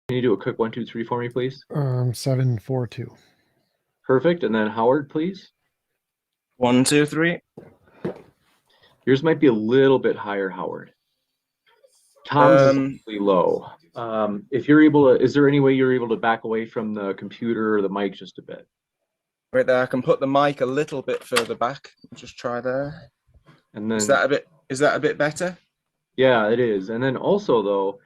Can you do a quick 1, 2, 3 for me, please? 742. Perfect. And then Howard, please. 1, 2, 3. Yours might be a little bit higher, Howard. Tom's is really low. If you're able to, is there any way you're able to back away from the computer or the mic just a bit? Right there, I can put the mic a little bit further back. Just try there. And then is that a bit better? Yeah, it is. And then also though,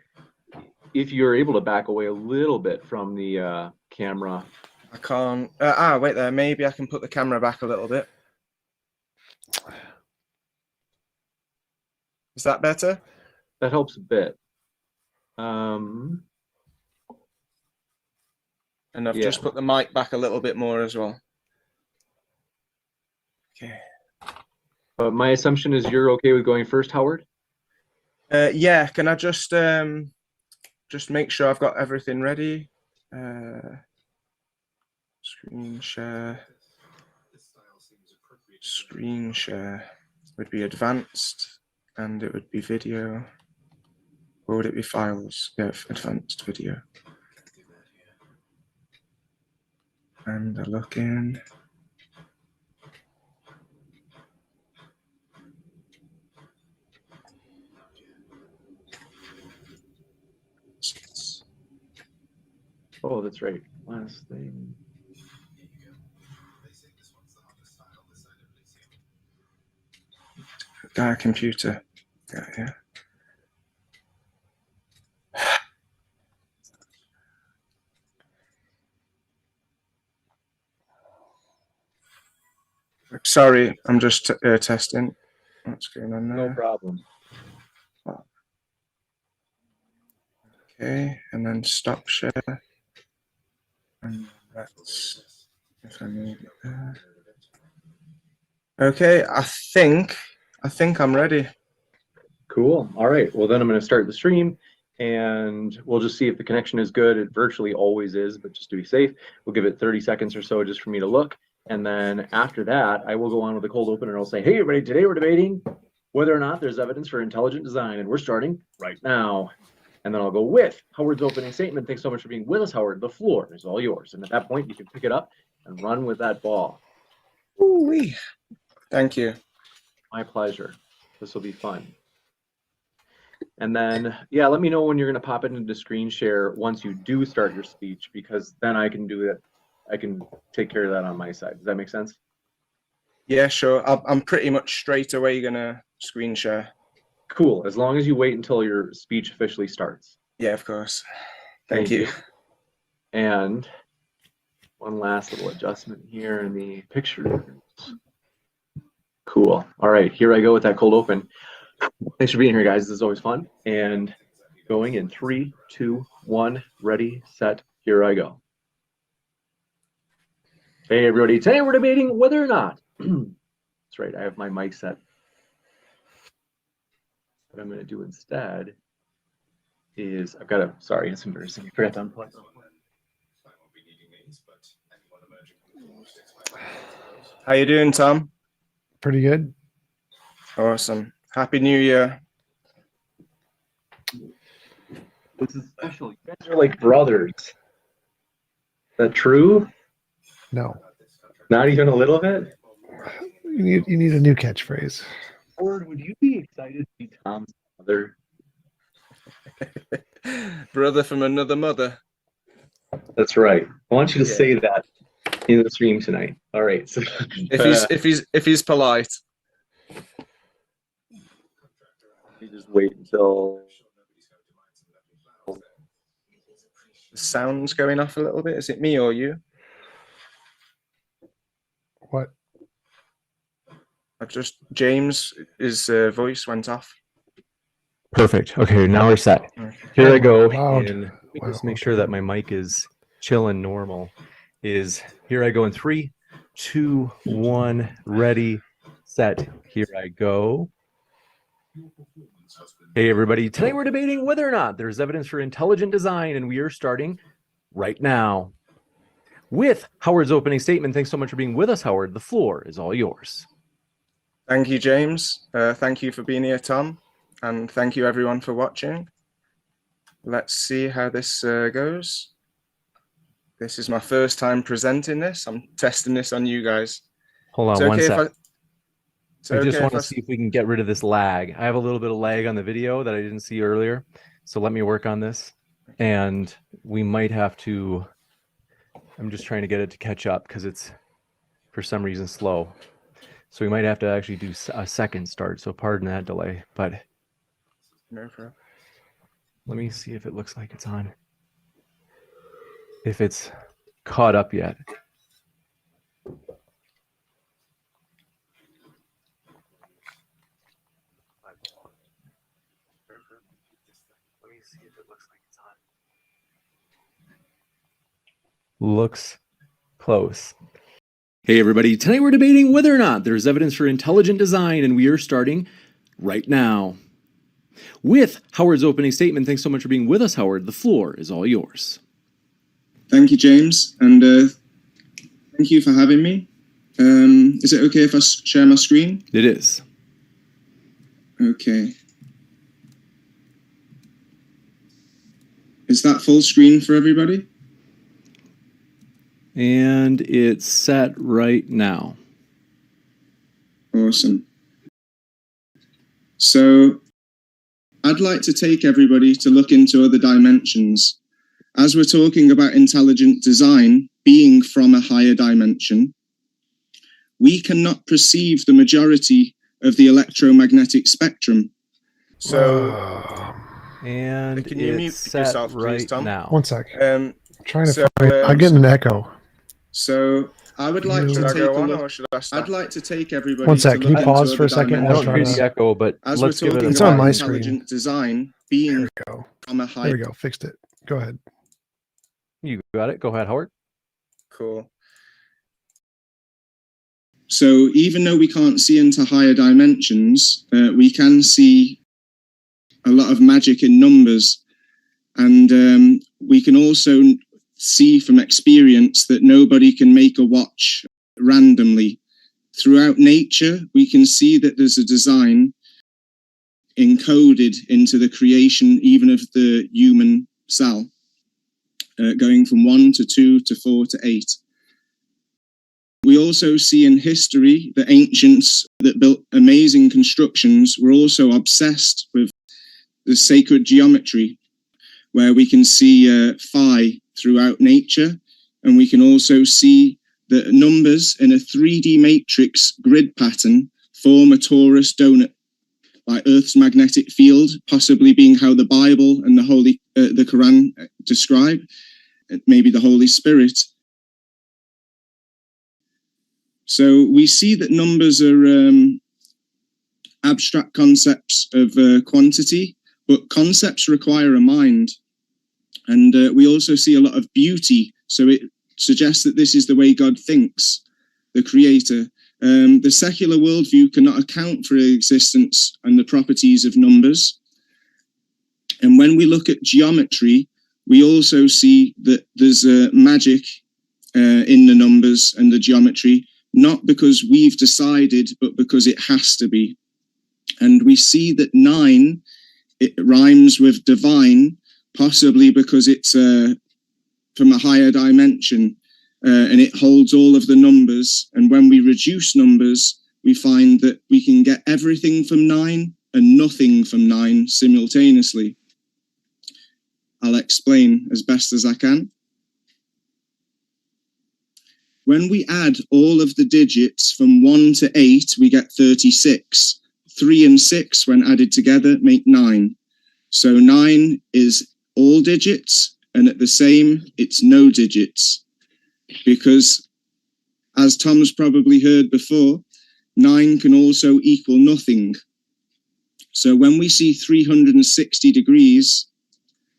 if you're able to back away a little bit from the camera. I can't. Wait there. Maybe I can put the camera back a little bit. Is that better? That helps a bit. And I've just put the mic back a little bit more as well. Okay. But my assumption is you're okay with going first, Howard? Yeah. Can I just make sure I've got everything ready? Screen share. Screen share would be advanced, and it would be video. Or would it be files? Yeah, advanced video. And I look in. Oh, that's right. Last thing. Computer. Yeah. Sorry, I'm just testing. What's going on there? No problem. Okay, and then stop share. And that's if I move it there. Okay, I think I'm ready. Cool. All right. Well, then I'm going to start the stream and we'll just see if the connection is good. It virtually always is, but just to be safe, we'll give it 30 seconds or so just for me to look. And then after that, I will go on with the cold open and I'll say, hey, everybody, today we're debating whether or not there's evidence for intelligent design. And we're starting right now. And then I'll go with Howard's opening statement. Thanks so much for being with us, Howard. The floor is all yours. And at that point, you can pick it up and run with that ball. Ooh-wee. Thank you. My pleasure. This will be fun. And then, yeah, let me know when you're going to pop it into screen share once you do start your speech, because then I can do it. I can take care of that on my side. Does that make sense? Yeah, sure. I'm pretty much straight away going to screen share. Cool. As long as you wait until your speech officially starts. Yeah, of course. Thank you. And one last little adjustment here in the picture. Cool. All right, here I go with that cold open. Thanks for being here, guys. This is always fun. And going in 3, 2, 1, ready, set, here I go. Hey, everybody. Today we're debating whether or not. That's right, I have my mic set. What I'm going to do instead is I've got a, sorry, it's embarrassing. I forgot to unplug. How you doing, Tom? Pretty good. Awesome. Happy New Year. This is special. You guys are like brothers. Is that true? No. Not even a little bit? You need a new catchphrase. Howard, would you be excited to be Tom's mother? Brother from another mother. That's right. I want you to say that in the stream tonight. All right. So, if he's polite. You just wait until The sound's going off a little bit. Is it me or you? What? James, his voice went off. Perfect. Okay, now we're set. Here I go. Loud. And let me just make sure that my mic is chill and normal. Here I go in 3, 2, 1, ready, set. Here I go. Hey, everybody. Today we're debating whether or not there's evidence for intelligent design, and we are starting right now with Howard's opening statement. Thanks so much for being with us, Howard. The floor is all yours. Thank you, James. Thank you for being here, Tom. And thank you, everyone, for watching. let's see how this goes. This is my first time presenting this. I'm testing this on you guys. Hold on It's one okay sec. I just want to if see if we can get rid of this lag. I have a little bit of lag on the video that I didn't see earlier. So let me work on this. And we might have to, I'm just trying to get it to catch up because it's for some reason slow. So we might have to actually do a second start. So pardon that delay, but no problem. let me see if it looks like it's on. If it's caught up yet. Let me see if it looks like it's on. Looks close. Hey everybody, tonight we're debating whether or not there's evidence for intelligent design, and we are starting right now. With Howard's opening statement. Thanks so much for being with us, Howard. The floor is all yours. Thank you, James, and thank you for having me. Is it okay if I share my screen? It is. Okay. Is that full screen for everybody? And it's set right now. Awesome. So I'd like to take everybody to look into other dimensions. As we're talking about intelligent design being from a higher dimension, we cannot perceive the majority of the electromagnetic spectrum. So, And can you mute it's set yourself, please, right Tom? now. One sec. um, Trying to so, find. I'm getting an echo. so I would like Should to I take a look. I'd like to take everybody. One sec, to can you look pause into for a other second? I I'll don't try hear dimensions. the echo, but As let's we're give it talking a It's on about my intelligent design There being we go. from a There higher. we go. Fixed it. Go ahead. You got it. Go ahead, Howard. Cool. So even though we can't see into higher dimensions, we can see a lot of magic in numbers. And we can also see from experience that nobody can make a watch randomly. Throughout nature, we can see that there's a design encoded into the creation even of the human cell, going from 1 to 2 to 4 to 8. We also see in history that ancients that built amazing constructions were also obsessed with the sacred geometry, where we can see phi throughout nature, and we can also see that numbers in a 3D matrix grid pattern form a torus donut, like Earth's magnetic field, possibly being how the Bible and the Quran describe, maybe the Holy Spirit. So we see that numbers are abstract concepts of quantity, but concepts require a mind. And we also see a lot of beauty. So it suggests that this is the way God thinks, the creator. The secular worldview cannot account for the existence and the properties of numbers. And when we look at geometry, we also see that there's magic in the numbers and the geometry, not because we've decided, but because it has to be. And we see that 9, it rhymes with divine, possibly because it's from a higher dimension, and it holds all of the numbers. And when we reduce numbers, we find that we can get everything from 9 and nothing from 9 simultaneously. I'll explain as best as I can. When we add all of the digits from 1 to 8, we get 36. 3 and 6, when added together, make 9. So 9 is all digits, and at the same, it's no digits. Because, as Tom's probably heard before, 9 can also equal nothing. So when we see 360 degrees,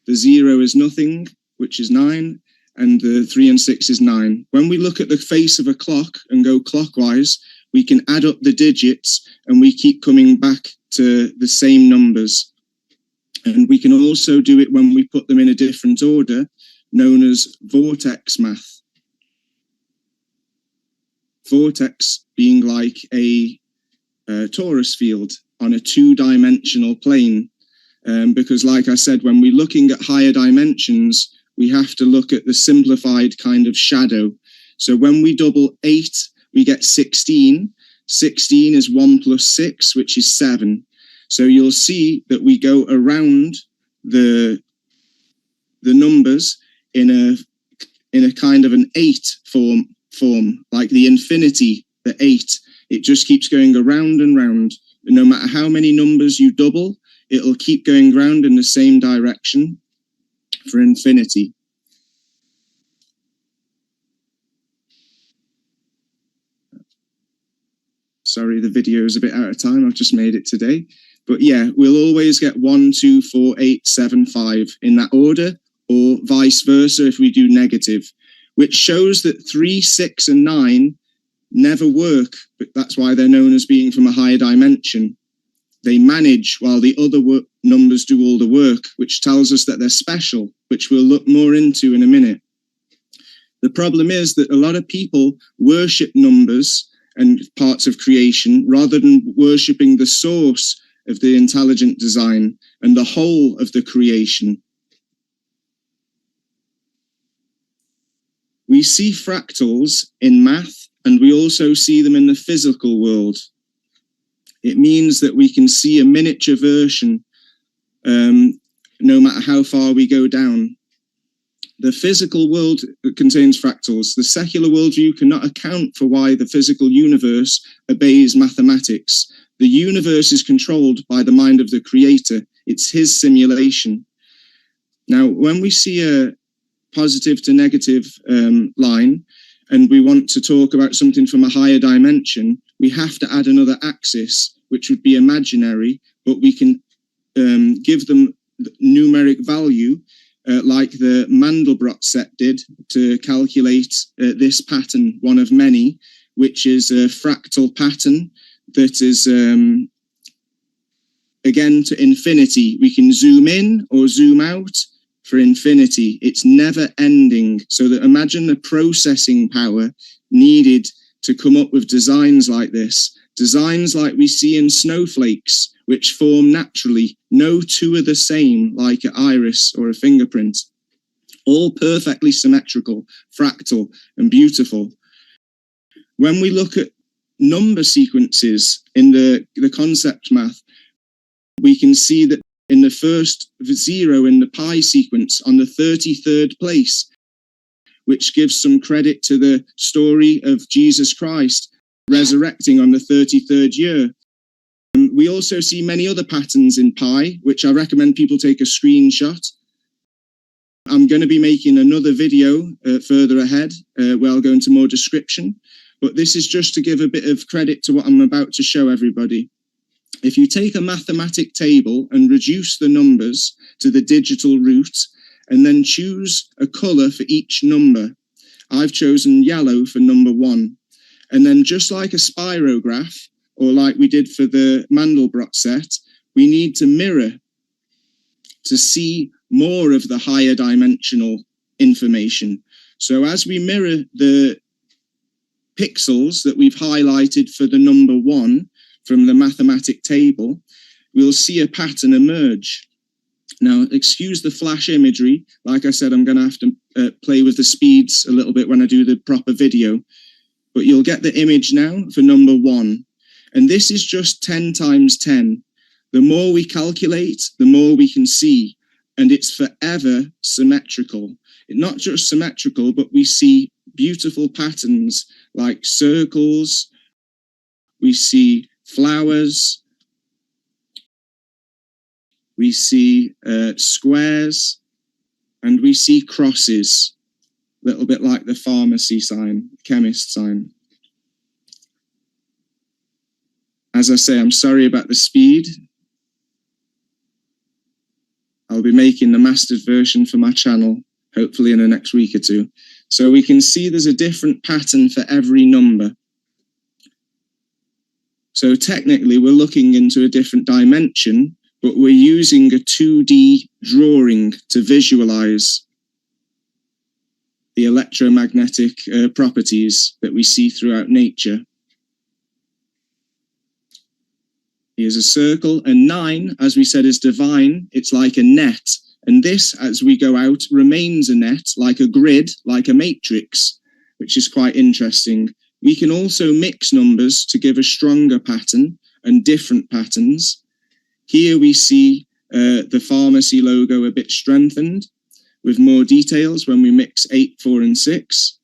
the 0 is nothing, which is 9, and the 3 and 6 is 9. When we look at the face of a clock and go clockwise, we can add up the digits and we keep coming back to the same numbers. And we can also do it when we put them in a different order, known as vortex math. Vortex being like a torus field on a 2-dimensional plane. because like I said, when we're looking at higher dimensions, we have to look at the simplified kind of shadow. So when we double 8, we get 16. 16 is 1 plus 6, which is 7. So you'll see that we go around the numbers in a kind of an 8 form, like the infinity, the 8. It just keeps going around and round. No matter how many numbers you double, it'll keep going round in the same direction for infinity. Sorry, the video is a bit out of time. I've just made it today. But yeah, we'll always get 1, 2, 4, 8, 7, 5 in that order, or vice versa if we do negative, which shows that 3, 6, and 9 never work. But that's why they're known as being from a higher dimension. They manage while the other numbers do all the work, which tells us that they're special, which we'll look more into in a minute. The problem is that a lot of people worship numbers and parts of creation rather than worshipping the source of the intelligent design and the whole of the creation. We see fractals in math, and we also see them in the physical world. It means that we can see a miniature version no matter how far we go down. The physical world contains fractals. The secular worldview cannot account for why the physical universe obeys mathematics. The universe is controlled by the mind of the creator. It's his simulation. Now, when we see a positive to negative line, and we want to talk about something from a higher dimension, we have to add another axis, which would be imaginary, but we can give them numeric value, like the Mandelbrot set did to calculate this pattern, one of many, which is a fractal pattern that is, again, to infinity. We can zoom in or zoom out for infinity. It's never ending. So that imagine the processing power needed to come up with designs like this. Designs like we see in snowflakes, which form naturally. No two are the same, like an iris or a fingerprint. All perfectly symmetrical, fractal, and beautiful. When we look at number sequences in the concept math, we can see that in the first 0 in the pi sequence on the 33rd place, which gives some credit to the story of Jesus Christ resurrecting on the 33rd year. We also see many other patterns in pi, which I recommend people take a screenshot. I'm going to be making another video further ahead where I'll go into more description, but this is just to give a bit of credit to what I'm about to show everybody. If you take a mathematic table and reduce the numbers to the digital root, and then choose a color for each number, I've chosen yellow for number 1. And then just like a spirograph, or like we did for the Mandelbrot set, we need to mirror to see more of the higher dimensional information. So as we mirror the pixels that we've highlighted for the number 1 from the mathematic table, we'll see a pattern emerge. Now, excuse the flash imagery. Like I said, I'm going to have to play with the speeds a little bit when I do the proper video. But you'll get the image now for number 1. And this is just 10 times 10. The more we calculate, the more we can see. And it's forever symmetrical. Not just symmetrical, but we see beautiful patterns like circles. We see flowers. We see squares. And we see crosses. A little bit like the pharmacy sign, chemist sign. As I say, I'm sorry about the speed. I'll be making the mastered version for my channel, hopefully in the next week or 2. So we can see there's a different pattern for every number. So technically we're looking into a different dimension, but we're using a 2D drawing to visualize the electromagnetic properties that we see throughout nature. Here's a circle, and 9, as we said, is divine. It's like a net. And this, as we go out, remains a net, like a grid, like a matrix, which is quite interesting. We can also mix numbers to give a stronger pattern and different patterns. Here we see the pharmacy logo a bit strengthened with more details when we mix 8, 4, and 6.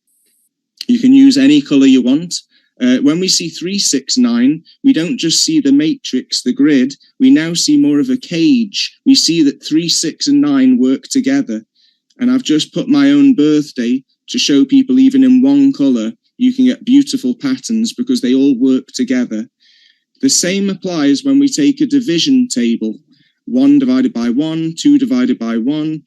You can use any color you want. When we see 3, 6, 9, we don't just see the matrix, the grid, we now see more of a cage. We see that 3, 6, and 9 work together. And I've just put my own birthday to show people even in one color, you can get beautiful patterns because they all work together. The same applies when we take a division table, 1 divided by 1, 2 divided by 1.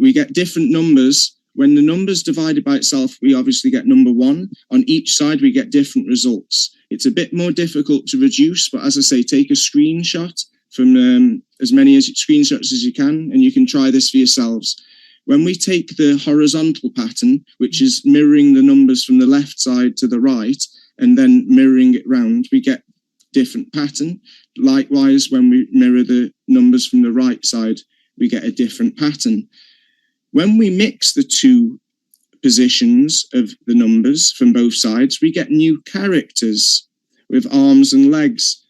We get different numbers. When the number's divided by itself, we obviously get number 1. On each side, we get different results. It's a bit more difficult to reduce, but as I say, take a screenshot from as many screenshots as you can, and you can try this for yourselves. When we take the horizontal pattern, which is mirroring the numbers from the left side to the right, and then mirroring it round, we get different pattern. Likewise, when we mirror the numbers from the right side, we get a different pattern. When we mix the two positions of the numbers from both sides, we get new characters with arms and legs.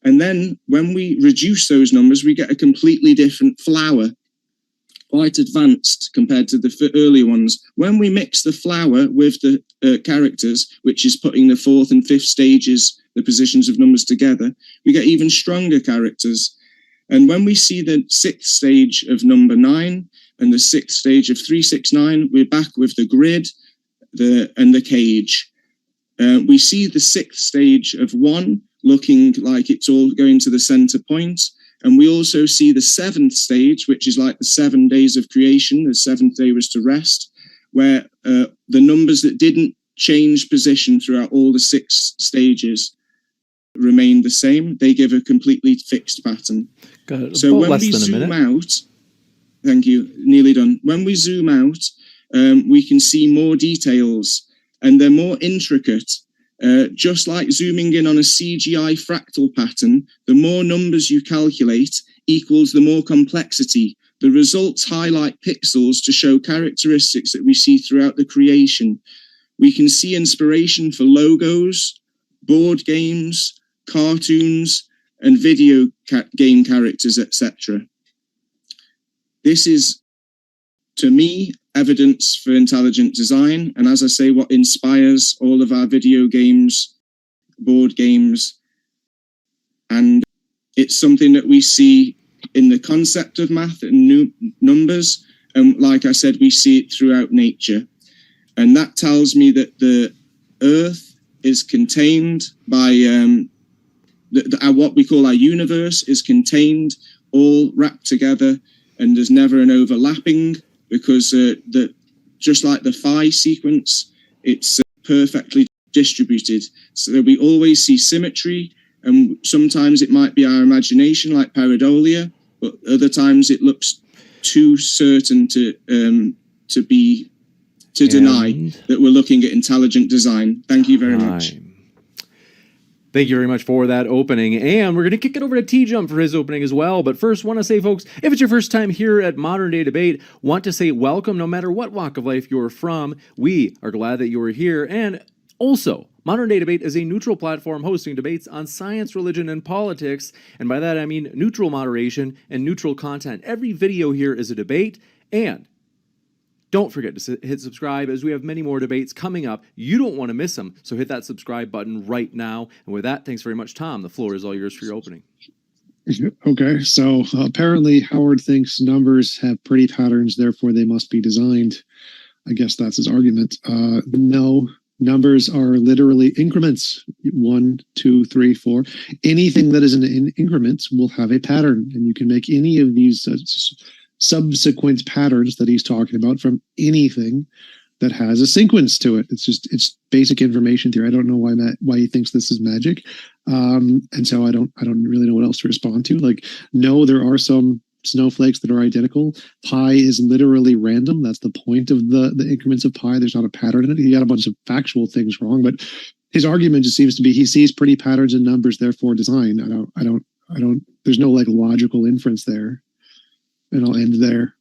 And then when we reduce those numbers, we get a completely different flower, quite advanced compared to the earlier ones. When we mix the flower with the characters, which is putting the 4th and 5th stages, the positions of numbers together, we get even stronger characters. And when we see the 6th stage of number 9 and the 6th stage of 3, 6, 9, we're back with the grid and the cage. We see the 6th stage of 1 looking like it's all going to the center point. And we also see the 7th stage, which is like the 7 days of creation. The 7th day was to rest, where the numbers that didn't change position throughout all the 6 stages remain the same. They give a completely fixed pattern. So when we zoom out, thank you, nearly done. When we zoom out, we can see more details, and they're more intricate. Just like zooming in on a CGI fractal pattern, the more numbers you calculate equals the more complexity. The results highlight pixels to show characteristics that we see throughout the creation. We can see inspiration for logos, board games, cartoons, and video game characters, etc. This is, to me, evidence for intelligent design, and as I say, what inspires all of our video games, board games, and it's something that we see in the concept of math and new numbers, and like I said, we see it throughout nature. And that tells me that the Earth is contained by what we call our universe is contained, all wrapped together, and there's never an overlapping, because just like the phi sequence, it's perfectly distributed. So we always see symmetry, and sometimes it might be our imagination, like pareidolia, but other times it looks too certain to deny that we're looking at intelligent design. Thank you very much. Thank you very much for that opening, and we're going to kick it over to T-Jump for his opening as well. But first, want to say, folks, if it's your first time here at Modern Day Debate, want to say welcome no matter what walk of life you're from. We are glad that you are here, and also, Modern Day Debate is a neutral platform hosting debates on science, religion, and politics, and by that I mean neutral moderation and neutral content. Every video here is a debate, and don't forget to hit subscribe, as we have many more debates coming up. You don't want to miss them, so hit that subscribe button right now. And with that, thanks very much, Tom. The floor is all yours for your opening. Okay, so apparently Howard thinks numbers have pretty patterns, therefore they must be designed. I guess that's his argument. No, numbers are literally increments. 1, 2, 3, 4. Anything that is in increments will have a pattern, and you can make any of these subsequent patterns that he's talking about from anything that has a sequence to it. It's basic information theory. I don't know why he thinks this is magic, and so I don't really know what else to respond to. Like, no, there are some snowflakes that are identical. Pi is literally random. That's the point of the increments of pi. There's not a pattern in it. He got a bunch of factual things wrong, but his argument just seems to be he sees pretty patterns in numbers, therefore design. I don't. There's no like logical inference there, and I'll end there.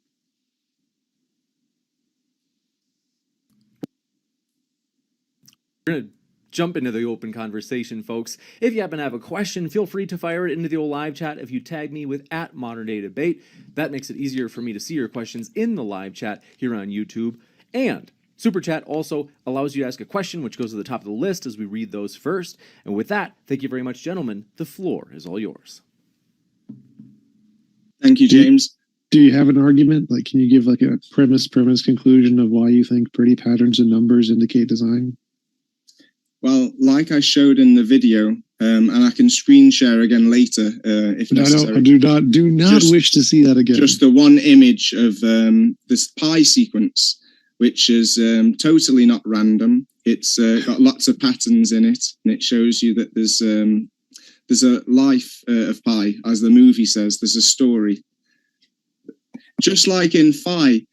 We're gonna jump into the open conversation, folks. If you happen to have a question, feel free to fire it into the old live chat. If you tag me with @ModernDayDebate, that makes it easier for me to see your questions in the live chat here on YouTube. And Super Chat also allows you to ask a question, which goes to the top of the list as we read those first. And with that, thank you very much, gentlemen. The floor is all yours. Thank you, James. Do you have an argument? Like, can you give like a premise conclusion of why you think pretty patterns and numbers indicate design? Well, like I showed in the video, and I can screen share again later if necessary. I do not wish to see that again. Just the one image of this pi sequence, which is totally not random. It's got lots of patterns in it, and it shows you that there's a life of pi, as the movie says. There's a story, just like in phi,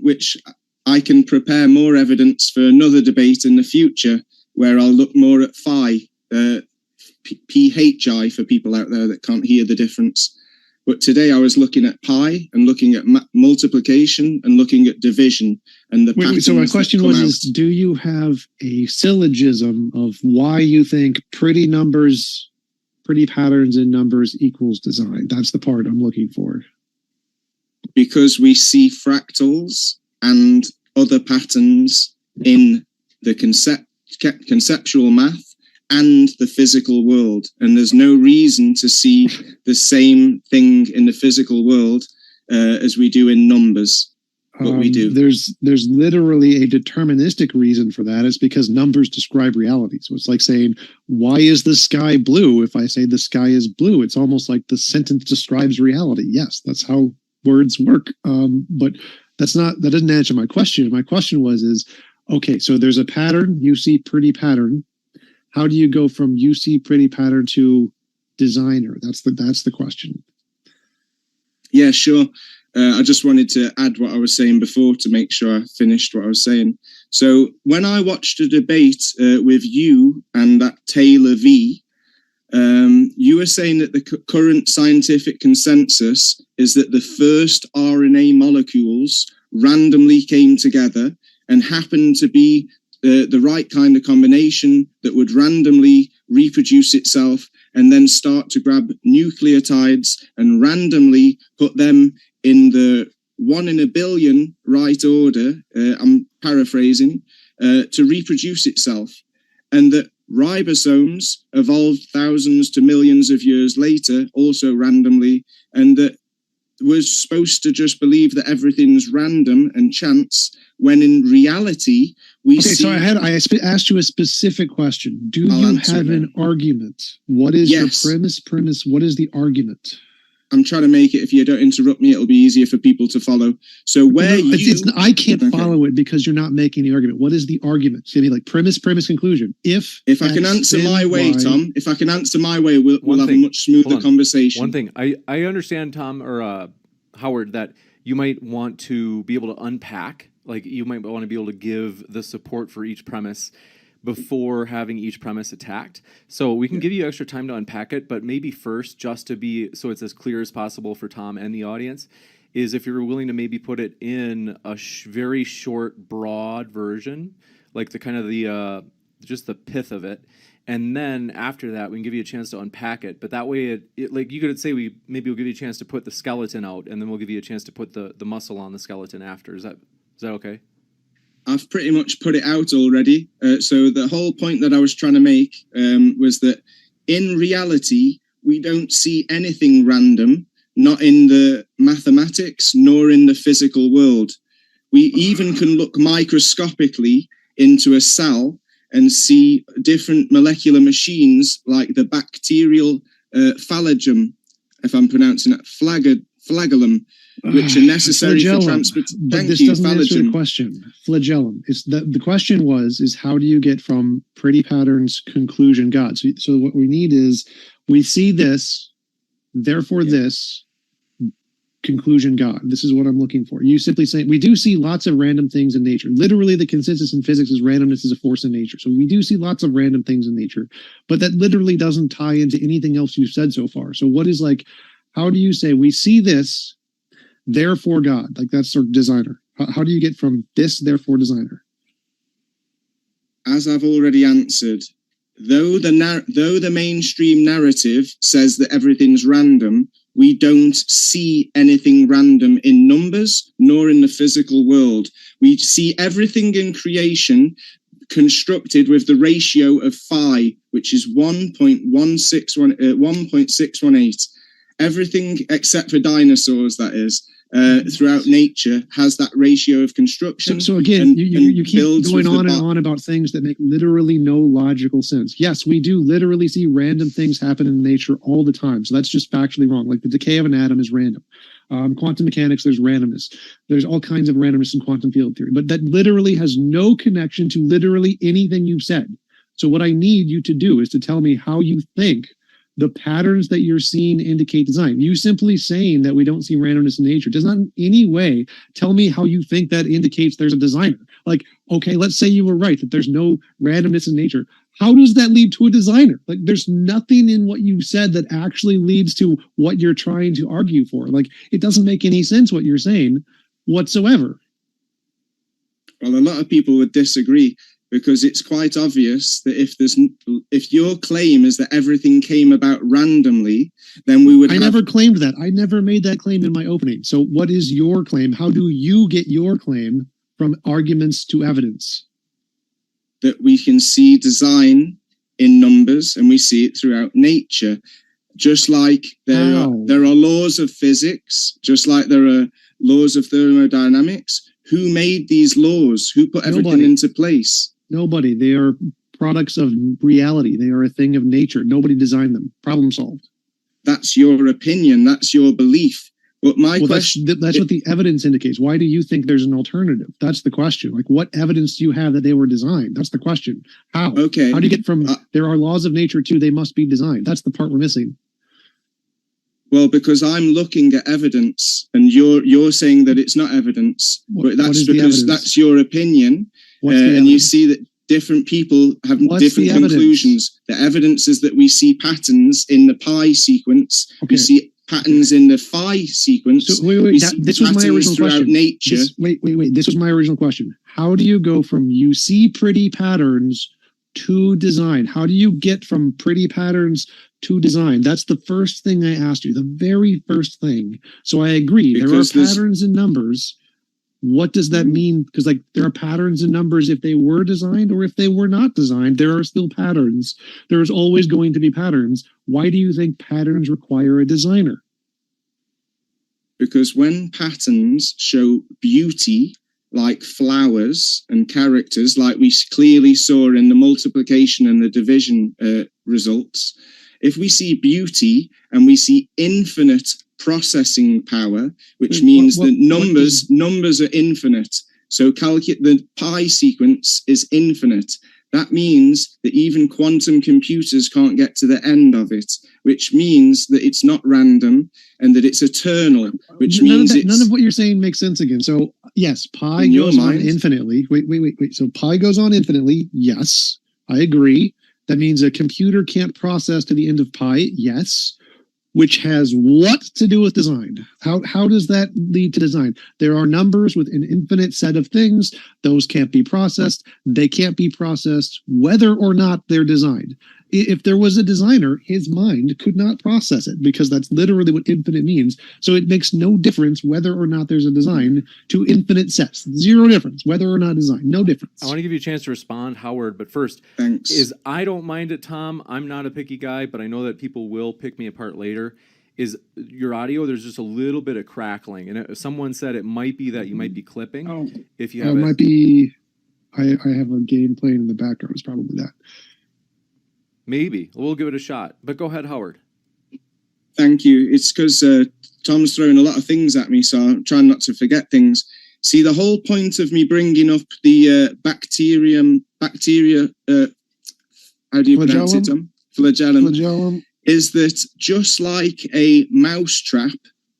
which I can prepare more evidence for another debate in the future, where I'll look more at phi, PHI for people out there that can't hear the difference. But today I was looking at pi and looking at multiplication and looking at division and the patterns. So my question was, do you have a syllogism of why you think pretty patterns in numbers equals design? That's the part I'm looking for. Because we see fractals and other patterns in the conceptual math and the physical world, and there's no reason to see the same thing in the physical world as we do in numbers. What we do. There's literally a deterministic reason for that. It's because numbers describe reality. So it's like saying, why is the sky blue? If I say the sky is blue, it's almost like the sentence describes reality. Yes, that's how words work. But that doesn't answer my question. My question is, okay, so there's a pattern, you see pretty pattern. How do you go from you see pretty pattern to designer? That's the question. Yeah, sure. I just wanted to add what I was saying before to make sure I finished what I was saying. So when I watched a debate with you and that Taylor V, you were saying that the current scientific consensus is that the first RNA molecules randomly came together and happened to be the right kind of combination that would randomly reproduce itself and then start to grab nucleotides and randomly put them in the 1 in a billion right order, I'm paraphrasing, to reproduce itself. And that ribosomes evolved thousands to millions of years later, also randomly, and that we're supposed to just believe that everything's random and chance, when in reality we see... So I asked you a specific question. Do you have an argument? What is your premise? What is the argument? I'm trying to make it, if you don't interrupt me, it'll be easier for people to follow. So where I can't follow it because you're not making the argument. What is the argument? So, like premise, conclusion. If I can answer my way, Tom, if I can answer my way, we'll have a much smoother conversation. One thing, I understand, Tom, or Howard, that you might want to be able to unpack, like you might want to be able to give the support for each premise before having each premise attacked. So we can give you extra time to unpack it, but maybe first, just to be, so it's as clear as possible for Tom and the audience, is if you're willing to maybe put it in a very short, broad version, like the kind of the, just the pith of it. And then after that, we can give you a chance to unpack it. But that way, it like you could say, maybe we'll give you a chance to put the skeleton out, and then we'll give you a chance to put the muscle on the skeleton after. Is that okay? I've pretty much put it out already. So the whole point that I was trying to make was that in reality, we don't see anything random, not in the mathematics, nor in the physical world. We even can look microscopically into a cell and see different molecular machines like the bacterial flagellum, if I'm pronouncing it, flagellum, which are necessary for transport. But this doesn't answer the question. Flagellum. It's the question is how do you get from pretty patterns conclusion God? So what we need is we see this, therefore this, conclusion God. This is what I'm looking for. You simply say, we do see lots of random things in nature. Literally, the consensus in physics is randomness is a force in nature. So we do see lots of random things in nature, but that literally doesn't tie into anything else you've said so far. So what is like, how do you say we see this, therefore God? Like that's sort of designer. How do you get from this, therefore designer? As I've already answered, though the mainstream narrative says that everything's random, we don't see anything random in numbers nor in the physical world. We see everything in creation constructed with the ratio of phi, which is 1.618. Everything except for dinosaurs, that is, throughout nature has that ratio of construction. So again, you keep going on and on about things that make literally no logical sense. Yes, we do literally see random things happen in nature all the time. So that's just factually wrong. Like the decay of an atom is random. Quantum mechanics, there's randomness. There's all kinds of randomness in quantum field theory, but that literally has no connection to literally anything you've said. So what I need you to do is to tell me how you think the patterns that you're seeing indicate design. You simply saying that we don't see randomness in nature does not in any way tell me how you think that indicates there's a designer. Like, okay, let's say you were right, that there's no randomness in nature. How does that lead to a designer? Like, there's nothing in what you said that actually leads to what you're trying to argue for. Like, it doesn't make any sense what you're saying whatsoever. Well, a lot of people would disagree, because it's quite obvious that if your claim is that everything came about randomly, then we would I never claimed that. I never made that claim in my opening. So what is your claim? How do you get your claim from arguments to evidence? That we can see design in numbers and we see it throughout nature. Just like there are laws of physics, just like there are laws of thermodynamics. Who made these laws? Who put everything into place? Nobody. They are products of reality. They are a thing of nature. Nobody designed them. Problem solved. That's your opinion. That's your belief. But my question... That's what the evidence indicates. Why do you think there's an alternative? That's the question. Like, what evidence do you have that they were designed? That's the question. How? Okay. How do you get from there are laws of nature to they must be designed? That's the part we're missing. Well, because I'm looking at evidence and you're saying that it's not evidence, but that's because that's your opinion. And you see that different people have different conclusions. The evidence is that we see patterns in the pi sequence. Okay. We see patterns in the phi sequence. So, this was my original question. Nature. Wait. This was my original question. How do you go from you see pretty patterns to design? How do you get from pretty patterns to design? That's the first thing I asked you, the very first thing. So I agree. There are patterns in numbers. What does that mean? Because like there are patterns in numbers if they were designed or if they were not designed, there are still patterns. There's always going to be patterns. Why do you think patterns require a designer? Because when patterns show beauty, like flowers and characters, like we clearly saw in the multiplication and the division results, if we see beauty and we see infinite processing power, which means that numbers are infinite. So the pi sequence is infinite. That means that even quantum computers can't get to the end of it, which means that it's not random and that it's eternal, which means none of what you're saying makes sense again. So yes, pi goes on infinitely. Wait. So pi goes on infinitely. Yes, I agree. That means a computer can't process to the end of pi. Yes. Which has what to do with design? How does that lead to design? There are numbers with an infinite set of things. Those can't be processed. They can't be processed whether or not they're designed. If there was a designer, his mind could not process it because that's literally what infinite means. So it makes no difference whether or not there's a design to infinite sets. Zero difference, whether or not design. No difference. I want to give you a chance to respond, Howard, but first, I don't mind it, Tom. I'm not a picky guy, but I know that people will pick me apart later. Is your audio, there's just a little bit of crackling. And someone said it might be that you might be clipping. Oh, if you have it might be, I have a game playing in the background. It's probably that. Maybe. We'll give it a shot. But go ahead, Howard. Thank you. It's because Tom's throwing a lot of things at me, so I'm trying not to forget things. See, the whole point of me bringing up the bacteria, how do you pronounce it, Tom? Flagellum. Flagellum. Is that just like a mouse trap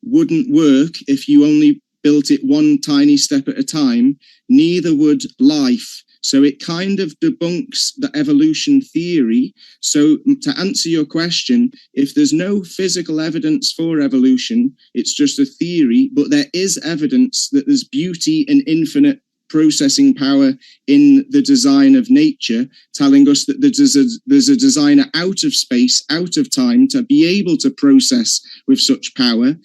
wouldn't work if you only built it one tiny step at a time. Neither would life. So it kind of debunks the evolution theory. So to answer your question, if there's no physical evidence for evolution, it's just a theory, but there is evidence that there's beauty and infinite processing power in the design of nature, telling us that there's a designer out of space, out of time, to be able to process with such power.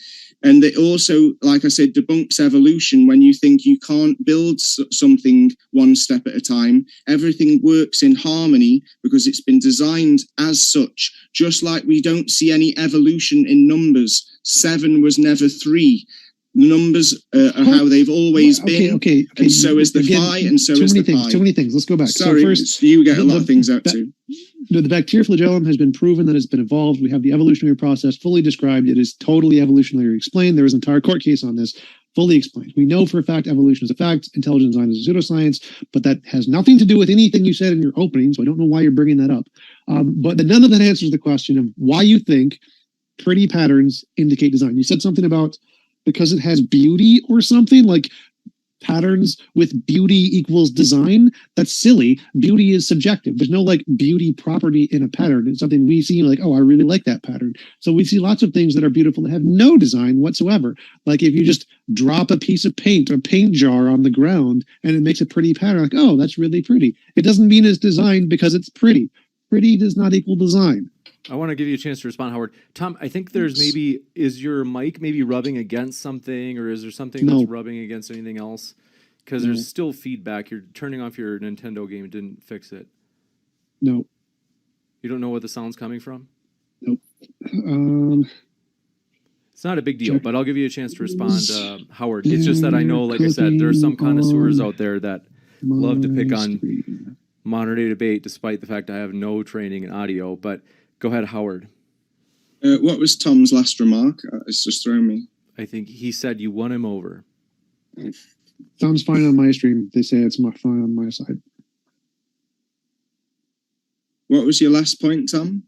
And it also, like I said, debunks evolution when you think you can't build something one step at a time. Everything works in harmony because it's been designed as such, just like we don't see any evolution in numbers. 7 was never 3. Numbers are how they've always been. Okay. And so is the phi, and so is the pi. Too many things. Let's go back. Sorry, so first, you get a lot of things out too. The bacterial flagellum has been proven that it's been evolved. We have the evolutionary process fully described. It is totally evolutionarily explained. There is an entire court case on this, fully explained. We know for a fact evolution is a fact, intelligent design is a pseudoscience, but that has nothing to do with anything you said in your opening, so I don't know why you're bringing that up. But none of that answers the question of why you think pretty patterns indicate design. You said something about because it has beauty or something, like patterns with beauty equals design. That's silly. Beauty is subjective. There's no like beauty property in a pattern. It's something we see like, oh, I really like that pattern. So we see lots of things that are beautiful that have no design whatsoever. Like if you just drop a piece of paint or paint jar on the ground and it makes a pretty pattern, like, oh, that's really pretty. It doesn't mean it's designed because it's pretty. Pretty does not equal design. I want to give you a chance to respond, Howard. Tom, I think there's maybe, is your mic maybe rubbing against something, or is there something that's rubbing against anything else? Because there's still feedback. You're turning off your Nintendo game. It didn't fix it. No. You don't know what the sound's coming from? Nope. It's not a big deal, but I'll give you a chance to respond, Howard. It's just that I know, like I said, there are some connoisseurs out there that love to pick on modern day debate, despite the fact I have no training in audio. But go ahead, Howard. What was Tom's last remark? It's just thrown me. I think he said you won him over. Sounds fine on my stream. They say it's fine on my side. What was your last point, Tom?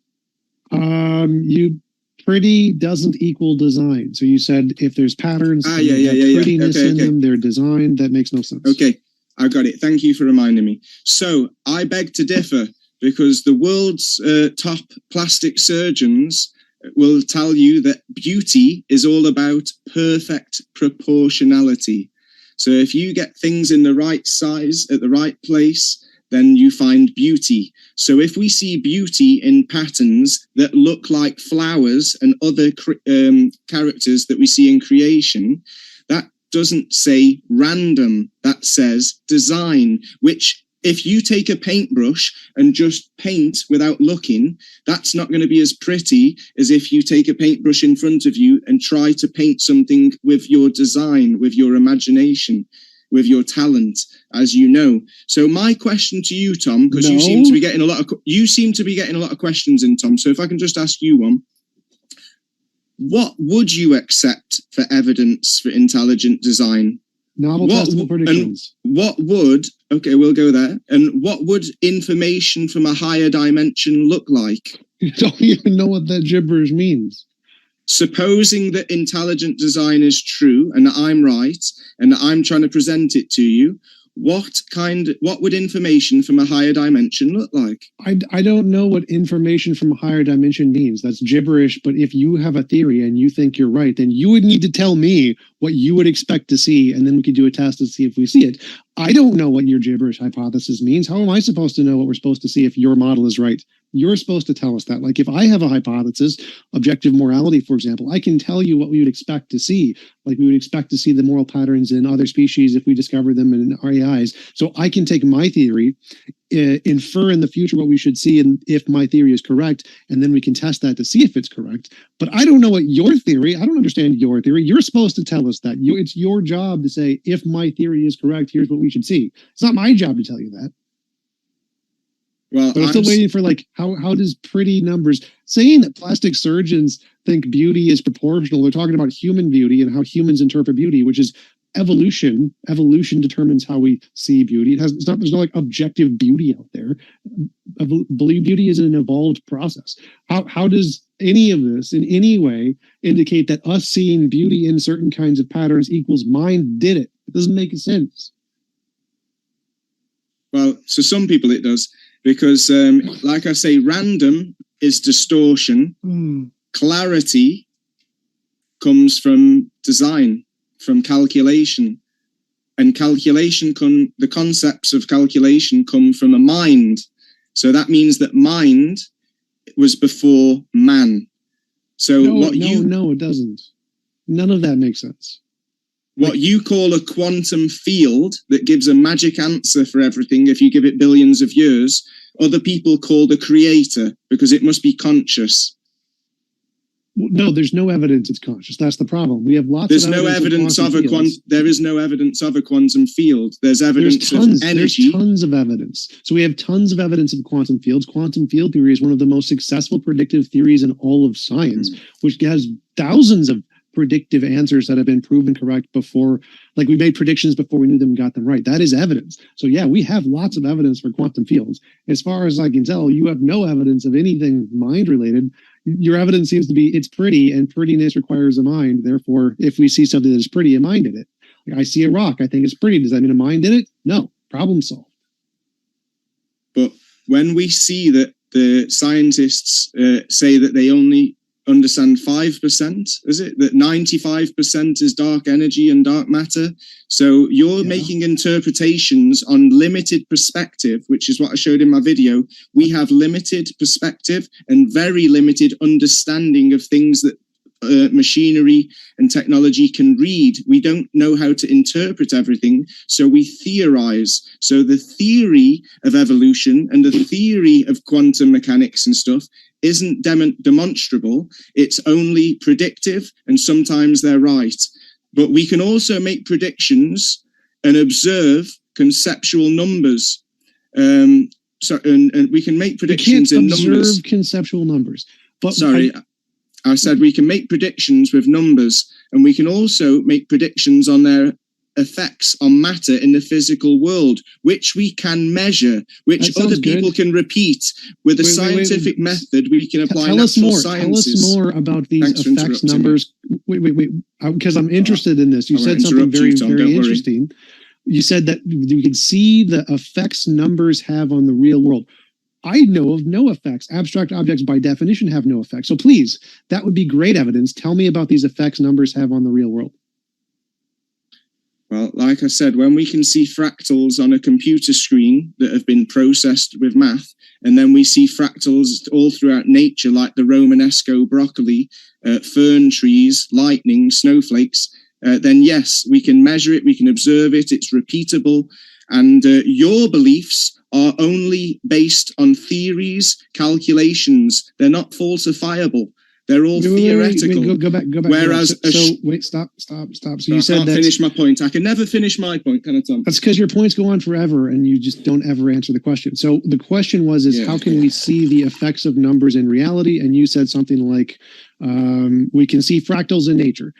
Pretty doesn't equal design. So you said if there's patterns, prettiness in them, they're designed. That makes no sense. Okay, I got it. Thank you for reminding me. So I beg to differ, because the world's top plastic surgeons will tell you that beauty is all about perfect proportionality. So if you get things in the right size at the right place, then you find beauty. So if we see beauty in patterns that look like flowers and other characters that we see in creation, that doesn't say random, that says design, which if you take a paintbrush and just paint without looking, that's not going to be as pretty as if you take a paintbrush in front of you and try to paint something with your design, with your imagination, with your talent, as you know. So my question to you, Tom, because you seem to be getting a lot of questions in, Tom. So if I can just ask you one. What would you accept for evidence for intelligent design? Novel testable predictions. Okay, we'll go there. And what would information from a higher dimension look like? You don't even know what that gibberish means. Supposing that intelligent design is true and that I'm right and that I'm trying to present it to you, what would information from a higher dimension look like? I don't know what information from a higher dimension means. That's gibberish. But if you have a theory and you think you're right, then you would need to tell me what you would expect to see, and then we could do a test to see if we see it. I don't know what your gibberish hypothesis means. How am I supposed to know what we're supposed to see if your model is right? You're supposed to tell us that. Like if I have a hypothesis, objective morality, for example, I can tell you what we would expect to see. Like we would expect to see the moral patterns in other species if we discover them in our AIs. So I can take my theory, infer in the future what we should see, and if my theory is correct, and then we can test that to see if it's correct. But I don't know what your theory, I don't understand your theory. You're supposed to tell us that. It's your job to say, if my theory is correct, here's what we should see. It's not my job to tell you that. Well, but I'm still waiting for like, how does pretty numbers, saying that plastic surgeons think beauty is proportional, they're talking about human beauty and how humans interpret beauty, which is evolution. Evolution determines how we see beauty. There's no like objective beauty out there. Beauty is an evolved process. How does any of this in any way indicate that us seeing beauty in certain kinds of patterns equals mind did it. It doesn't make sense. Well, so some people it does, because like I say, random is distortion. Clarity comes from design, from calculation. And the concepts of calculation come from a mind. So that means that mind was before man. So no, it doesn't. None of that makes sense. What you call a quantum field that gives a magic answer for everything if you give it billions of years, other people call the creator because it must be conscious. No, there's no evidence it's conscious. That's the problem. We have lots There's of no evidence of a quantum. There is no evidence of a quantum field. There's evidence of energy. There's tons of evidence. So we have tons of evidence of quantum fields. Quantum field theory is one of the most successful predictive theories in all of science, which has thousands of predictive answers that have been proven correct before. Like we made predictions before we knew them and got them right. That is evidence. So yeah, we have lots of evidence for quantum fields. As far as I can tell, you have no evidence of anything mind related. Your evidence seems to be it's pretty, and prettiness requires a mind. Therefore, if we see something that is pretty, a mind did it. Like I see a rock, I think it's pretty. Does that mean a mind did it? No. Problem solved. But when we see that the scientists say that they only understand 5%, is it? That 95% is dark energy and dark matter. So you're making interpretations on limited perspective, which is what I showed in my video. We have limited perspective and very limited understanding of things that machinery and technology can read. We don't know how to interpret everything, so we theorize. So the theory of evolution and the theory of quantum mechanics and stuff isn't demonstrable. It's only predictive, and sometimes they're right. But we can also make predictions and observe conceptual numbers. And we can make predictions in numbers. Observe conceptual numbers. But I said we can make predictions with numbers, and we can also make predictions on their effects on matter in the physical world, which we can measure, which other people can repeat. With a scientific method, we can apply natural sciences. Tell us more about these effects numbers. Wait, because I'm interested in this. You said something very interesting. You said that you can see the effects numbers have on the real world. I know of no effects. Abstract objects by definition have no effects. So please, that would be great evidence. Tell me about these effects numbers have on the real world. Well, like I said, when we can see fractals on a computer screen that have been processed with math, and then we see fractals all throughout nature, like the Romanesco broccoli, fern trees, lightning, snowflakes, then yes, we can measure it, we can observe it, it's repeatable, and your beliefs are only based on theories, calculations. They're not falsifiable. They're all theoretical. Go back. Whereas, stop. So you said I can't finish my point. I can never finish my point, can I, Tom? That's because your points go on forever, and you just don't ever answer the question. So the question was, how can we see the effects of numbers in reality? And you said something like, we can see fractals in nature.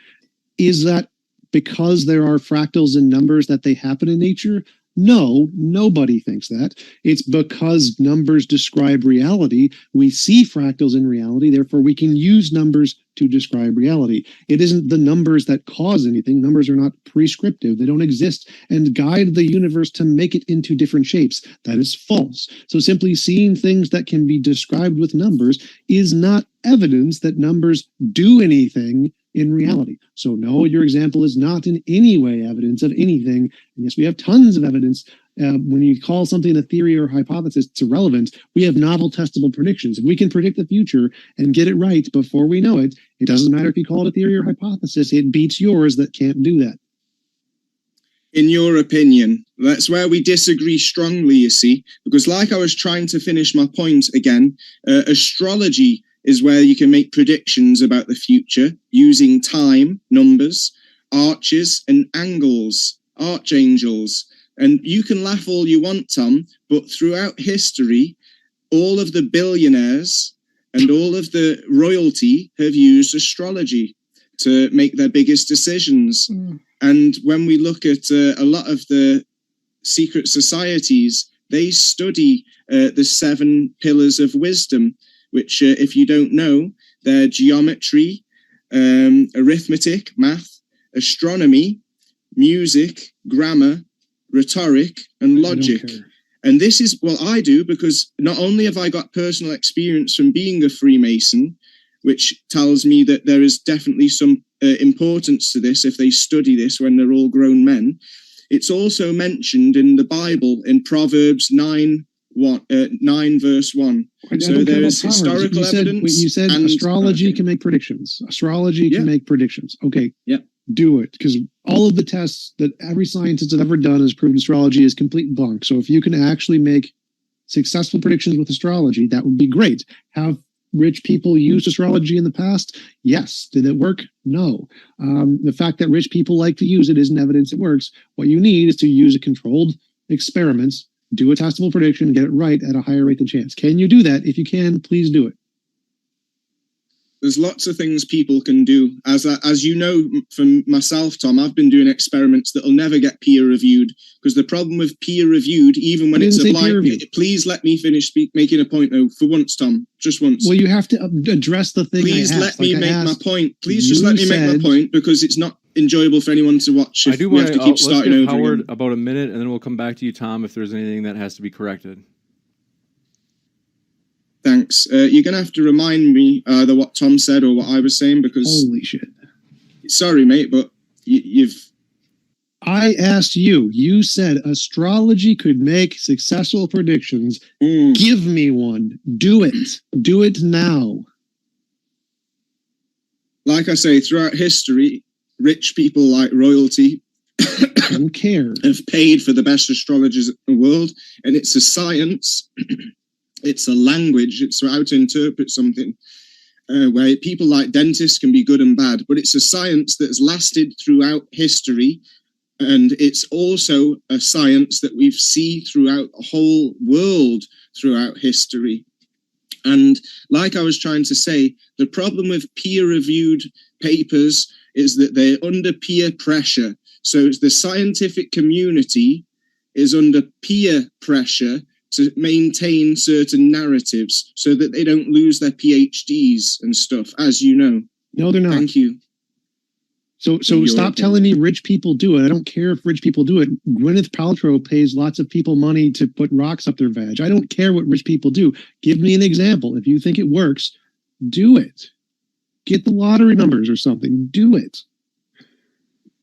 Is that because there are fractals in numbers that they happen in nature? No, nobody thinks that. It's because numbers describe reality. We see fractals in reality, therefore we can use numbers to describe reality. It isn't the numbers that cause anything. Numbers are not prescriptive. They don't exist and guide the universe to make it into different shapes. That is false. So simply seeing things that can be described with numbers is not evidence that numbers do anything in reality. So no, your example is not in any way evidence of anything. And yes, we have tons of evidence. When you call something a theory or hypothesis, it's irrelevant. We have novel testable predictions. If we can predict the future and get it right before we know it, it doesn't matter if you call it a theory or hypothesis. It beats yours that can't do that. In your opinion, that's where we disagree strongly, you see, because like I was trying to finish my point again, astrology is where you can make predictions about the future using time, numbers, arches, and angles, archangels. And you can laugh all you want, Tom, but throughout history, all of the billionaires and all of the royalty have used astrology to make their biggest decisions. And when we look at a lot of the secret societies, they study the 7 pillars of wisdom, which if you don't know, They're geometry, arithmetic, math, astronomy, music, grammar, rhetoric, and logic. And this is what I do because not only have I got personal experience from being a Freemason, which tells me that there is definitely some importance to this if they study this when they're all grown men. It's also mentioned in the Bible in Proverbs 9 verse 1. So there is historical evidence. You said astrology can make predictions. Astrology can make predictions. Okay. Yeah. Do it, because all of the tests that every scientist has ever done has proven astrology is complete bunk. So if you can actually make successful predictions with astrology, that would be great. Have rich people used astrology in the past? Yes. Did it work? No. The fact that rich people like to use it isn't evidence it works. What you need is to use a controlled experiments, do a testable prediction, get it right at a higher rate than chance. Can you do that? If you can, please do it. There's lots of things people can do. As you know, from myself, Tom, I've been doing experiments that'll never get peer reviewed because the problem with peer reviewed, even when it's a blind, please let me finish making a point though. For once, Tom, just once. Well, you have to address the thing. Please let me make my point. Please just let me make my point because it's not enjoyable for anyone to watch. I do want to keep starting over. Howard, again. About a minute, and then we'll come back to you, Tom, if there's anything that has to be corrected. Thanks. You're going to have to remind me either what Tom said or what I was saying because... Holy shit. Sorry, mate, but you've... I asked you. You said astrology could make successful predictions. Give me one. Do it. Do it now. Like I say, throughout history, rich people like royalty don't care. Have paid for the best astrologers in the world, and it's a science... It's a language. It's how to interpret something where people like dentists can be good and bad, but it's a science that has lasted throughout history. And it's also a science that we've seen throughout the whole world throughout history. And like I was trying to say, the problem with peer-reviewed papers is that they're under peer pressure. So the scientific community is under peer pressure to maintain certain narratives so that they don't lose their PhDs and stuff, as you know. No, they're not. Thank you. So stop telling me rich people do it. I don't care if rich people do it. Gwyneth Paltrow pays lots of people money to put rocks up their vag. I don't care what rich people do. Give me an example. If you think it works, do it. Get the lottery numbers or something. Do it.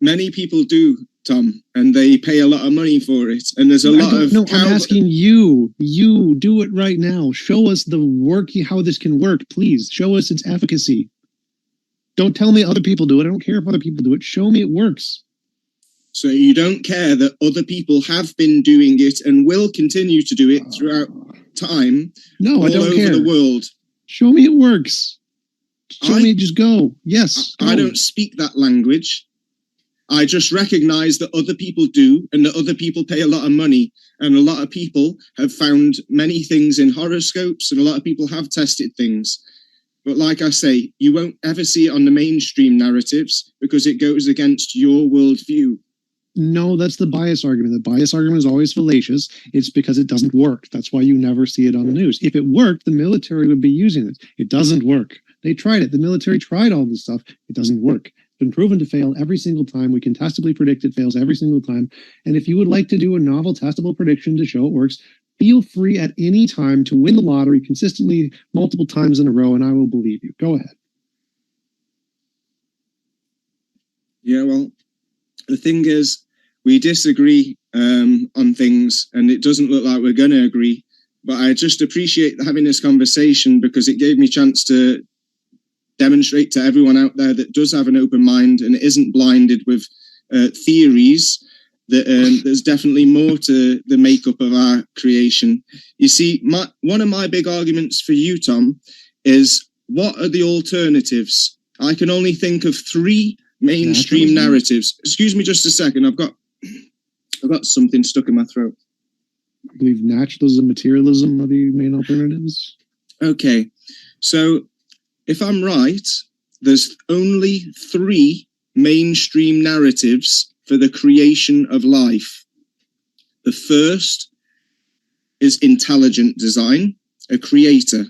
Many people do, Tom, and they pay a lot of money for it. And there's a lot of... No, I'm asking you. You do it right now. Show us the working, how this can work, please. Show us its efficacy. Don't tell me other people do it. I don't care if other people do it. Show me it works. So you don't care that other people have been doing it and will continue to do it throughout time? No, I don't care. All over the world. Show me it works. Show me, just go. Yes. I don't speak that language. I just recognize that other people do and that other people pay a lot of money. And a lot of people have found many things in horoscopes and a lot of people have tested things. But like I say, you won't ever see it on the mainstream narratives because it goes against your worldview. No, that's the bias argument. The bias argument is always fallacious. It's because it doesn't work. That's why you never see it on the news. If it worked, the military would be using it. It doesn't work. They tried it. The military tried all this stuff. It doesn't work. Been proven to fail every single time. We can testably predict it fails every single time. And if you would like to do a novel testable prediction to show it works, feel free at any time to win the lottery consistently multiple times in a row, and I will believe you. Go ahead. Yeah, well, the thing is, we disagree on things, and it doesn't look like we're going to agree. But I just appreciate having this conversation because it gave me a chance to demonstrate to everyone out there that does have an open mind and isn't blinded with theories that there's definitely more to the makeup of our creation. You see, one of my big arguments for you, Tom, is what are the alternatives? I can only think of 3 mainstream narratives. Excuse me just a second. I've got something stuck in my throat. I believe naturalism, materialism are the main alternatives. Okay, so if I'm right, there's only 3 mainstream narratives for the creation of life. The first is intelligent design, a creator.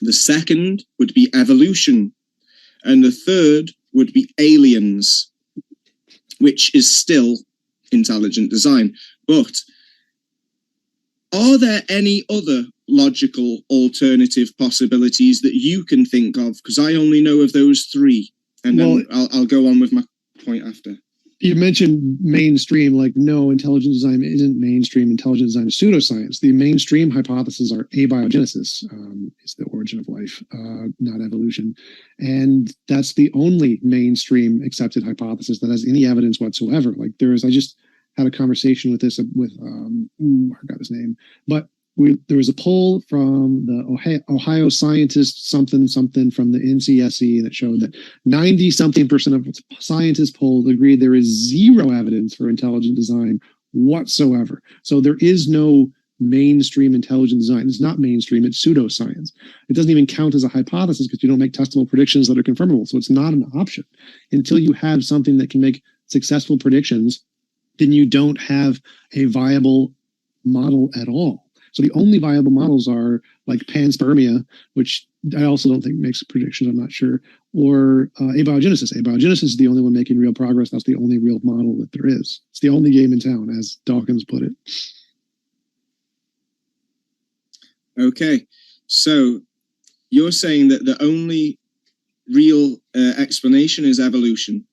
The second would be evolution. And the third would be aliens, which is still intelligent design. But are there any other logical alternative possibilities that you can think of? Because I only know of those three. And then I'll go on with my point after. You mentioned mainstream, like no, intelligent design isn't mainstream. Intelligent design is pseudoscience. The mainstream hypotheses are abiogenesis is the origin of life, not evolution. And that's the only mainstream accepted hypothesis that has any evidence whatsoever. Like I just had a conversation with this, I forgot his name, but there was a poll from the Ohio scientists, something from the NCSE that showed that 90-something% of scientists polled agreed there is zero evidence for intelligent design whatsoever. So there is no mainstream intelligent design. It's not mainstream, it's pseudoscience. It doesn't even count as a hypothesis because you don't make testable predictions that are confirmable. So it's not an option. Until you have something that can make successful predictions, then you don't have a viable model at all. So the only viable models are like panspermia, which I also don't think makes predictions, I'm not sure, or abiogenesis. Abiogenesis is the only one making real progress. That's the only real model that there is. It's the only game in town, as Dawkins put it. Okay, so you're saying that the only real explanation is evolution.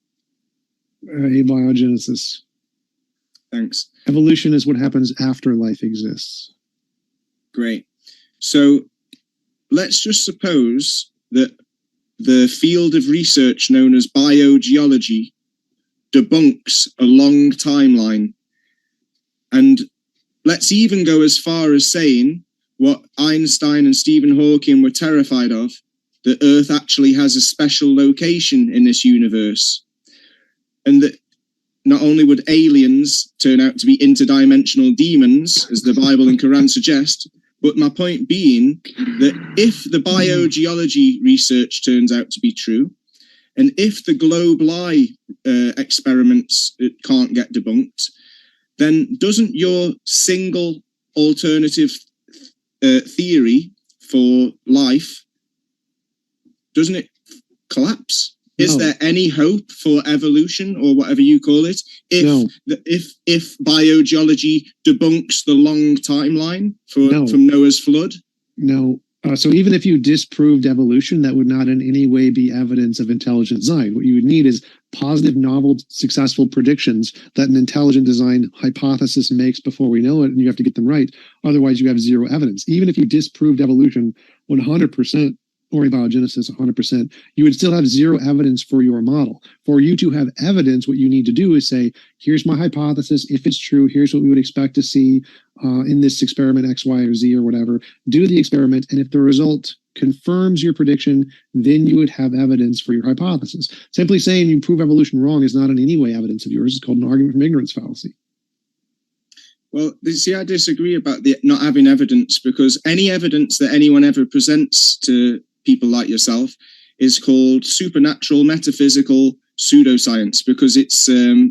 Abiogenesis. Thanks. Evolution is what happens after life exists. Great. So let's just suppose that the field of research known as biogeology debunks a long timeline. And let's even go as far as saying what Einstein and Stephen Hawking were terrified of, that Earth actually has a special location in this universe. And that not only would aliens turn out to be interdimensional demons, as the Bible and Quran suggest, but my point being that if the biogeology research turns out to be true, and if the globe lie experiments can't get debunked, then doesn't your single alternative theory for life, doesn't it collapse? Is there any hope for evolution, or whatever you call it, if biogeology debunks the long timeline from Noah's flood? No. So even if you disproved evolution, that would not in any way be evidence of intelligent design. What you would need is positive, novel, successful predictions that an intelligent design hypothesis makes before we know it, and you have to get them right. Otherwise, you have zero evidence. Even if you disproved evolution 100%, or abiogenesis 100%, you would still have zero evidence for your model. For you to have evidence, what you need to do is say, here's my hypothesis. If it's true, here's what we would expect to see in this experiment X, Y, or Z, or whatever. Do the experiment, and if the result confirms your prediction, then you would have evidence for your hypothesis. Simply saying you prove evolution wrong is not in any way evidence of yours. It's called an argument from ignorance fallacy. Well, see, I disagree about the not having evidence, because any evidence that anyone ever presents to people like yourself is called supernatural metaphysical pseudoscience, because it's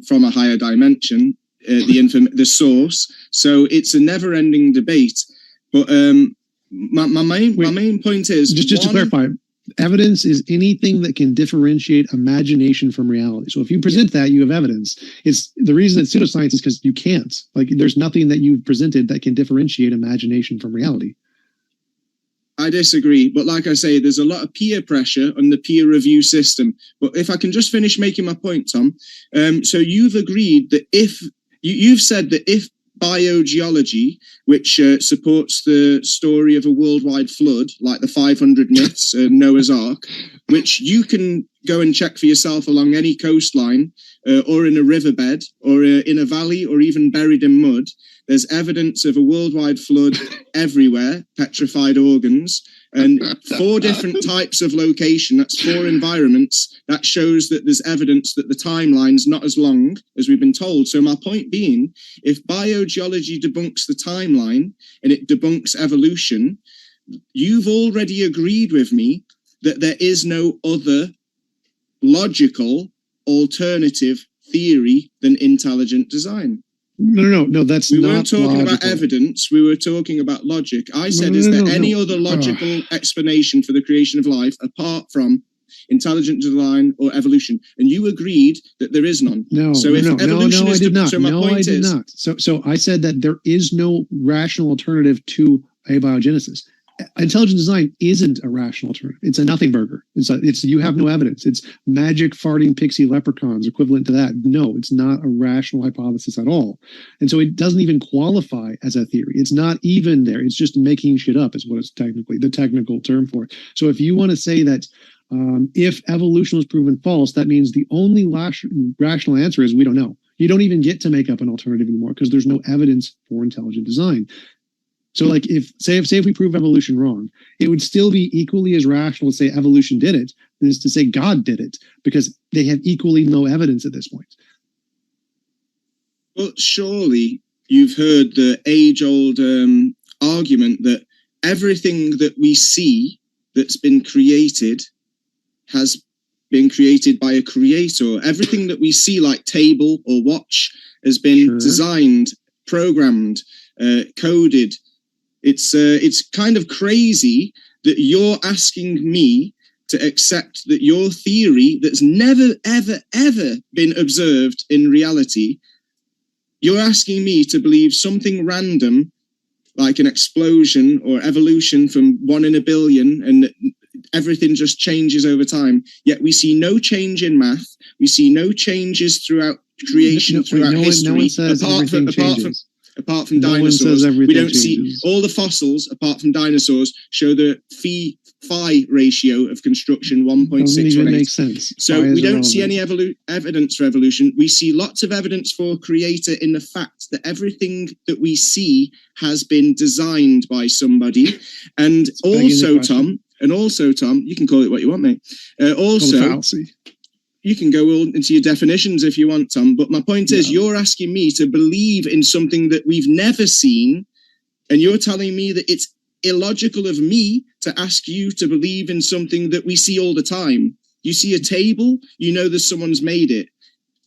from a higher dimension, the source. So it's a never-ending debate. But my main point is just to clarify, evidence is anything that can differentiate imagination from reality. So if you present that, you have evidence. It's the reason it's pseudoscience is because you can't. Like, there's nothing that you've presented that can differentiate imagination from reality. I disagree, but like I say, there's a lot of peer pressure on the peer review system. But if I can just finish making my point, Tom. So you've agreed that you've said that if biogeology, which supports the story of a worldwide flood, like the 500 myths, Noah's Ark, which you can go and check for yourself along any coastline, or in a riverbed, or in a valley, or even buried in mud. There's evidence of a worldwide flood everywhere, petrified organs, and 4 different types of location. That's 4 environments. That shows that there's evidence that the timeline's not as long as we've been told. So my point being, if biogeology debunks the timeline and it debunks evolution, you've already agreed with me that there is no other logical alternative theory than intelligent design. No. That's We not weren't talking about logical. evidence. We were talking about logic. I said, No, is no, there no, any no. other logical explanation for the creation of life apart from intelligent design or evolution? And you agreed that there is none. No, So no, if no, evolution no, is I did the, not. so my No, point I did is, not. So I said that there is no rational alternative to abiogenesis. Intelligent design isn't a rational alternative. It's a nothing burger. It's you have no evidence. It's magic farting pixie leprechauns equivalent to that. No, it's not a rational hypothesis at all. And so it doesn't even qualify as a theory. It's not even there. It's just making shit up is what it's technically the technical term for it. So if you want to say that if evolution was proven false, that means the only rational answer is we don't know. You don't even get to make up an alternative anymore because there's no evidence for intelligent design. So like if we prove evolution wrong, it would still be equally as rational to say evolution did it as to say God did it, because they have equally no evidence at this point. well, surely you've heard the age-old argument that everything that we see that's been created has been created by a creator. Everything that we see, like table or watch, has been designed, programmed, coded. It's kind of crazy that you're asking me to accept that your theory that's never, ever, ever been observed in reality, you're asking me to believe something random, like an explosion or evolution from 1 in a billion, and everything just changes over time. Yet we see no change in math. We see no changes throughout creation, throughout history. No one says everything changes. Apart from No one dinosaurs, says everything we don't changes. see all the fossils apart from dinosaurs show the phi ratio of construction Doesn't even 1.618. make sense. So Why is we it don't see relevant? any evidence for evolution. We see lots of evidence for creator in the fact that everything that we see has been designed by somebody. And also, Tom, you can call it what you want, mate. Fallacy. You can go into your definitions if you want, Tom, but my point is you're asking me to believe in something that we've never seen, and you're telling me that it's illogical of me to ask you to believe in something that we see all the time. You see a table, you know that someone's made it.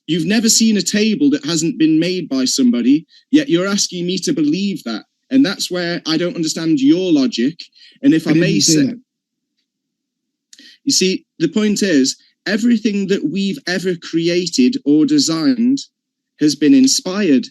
You've never seen a table that hasn't been made by somebody, yet you're asking me to believe that. And that's where I don't understand your logic. And if I may say, you see, the point is, everything that we've ever created or designed has been inspired.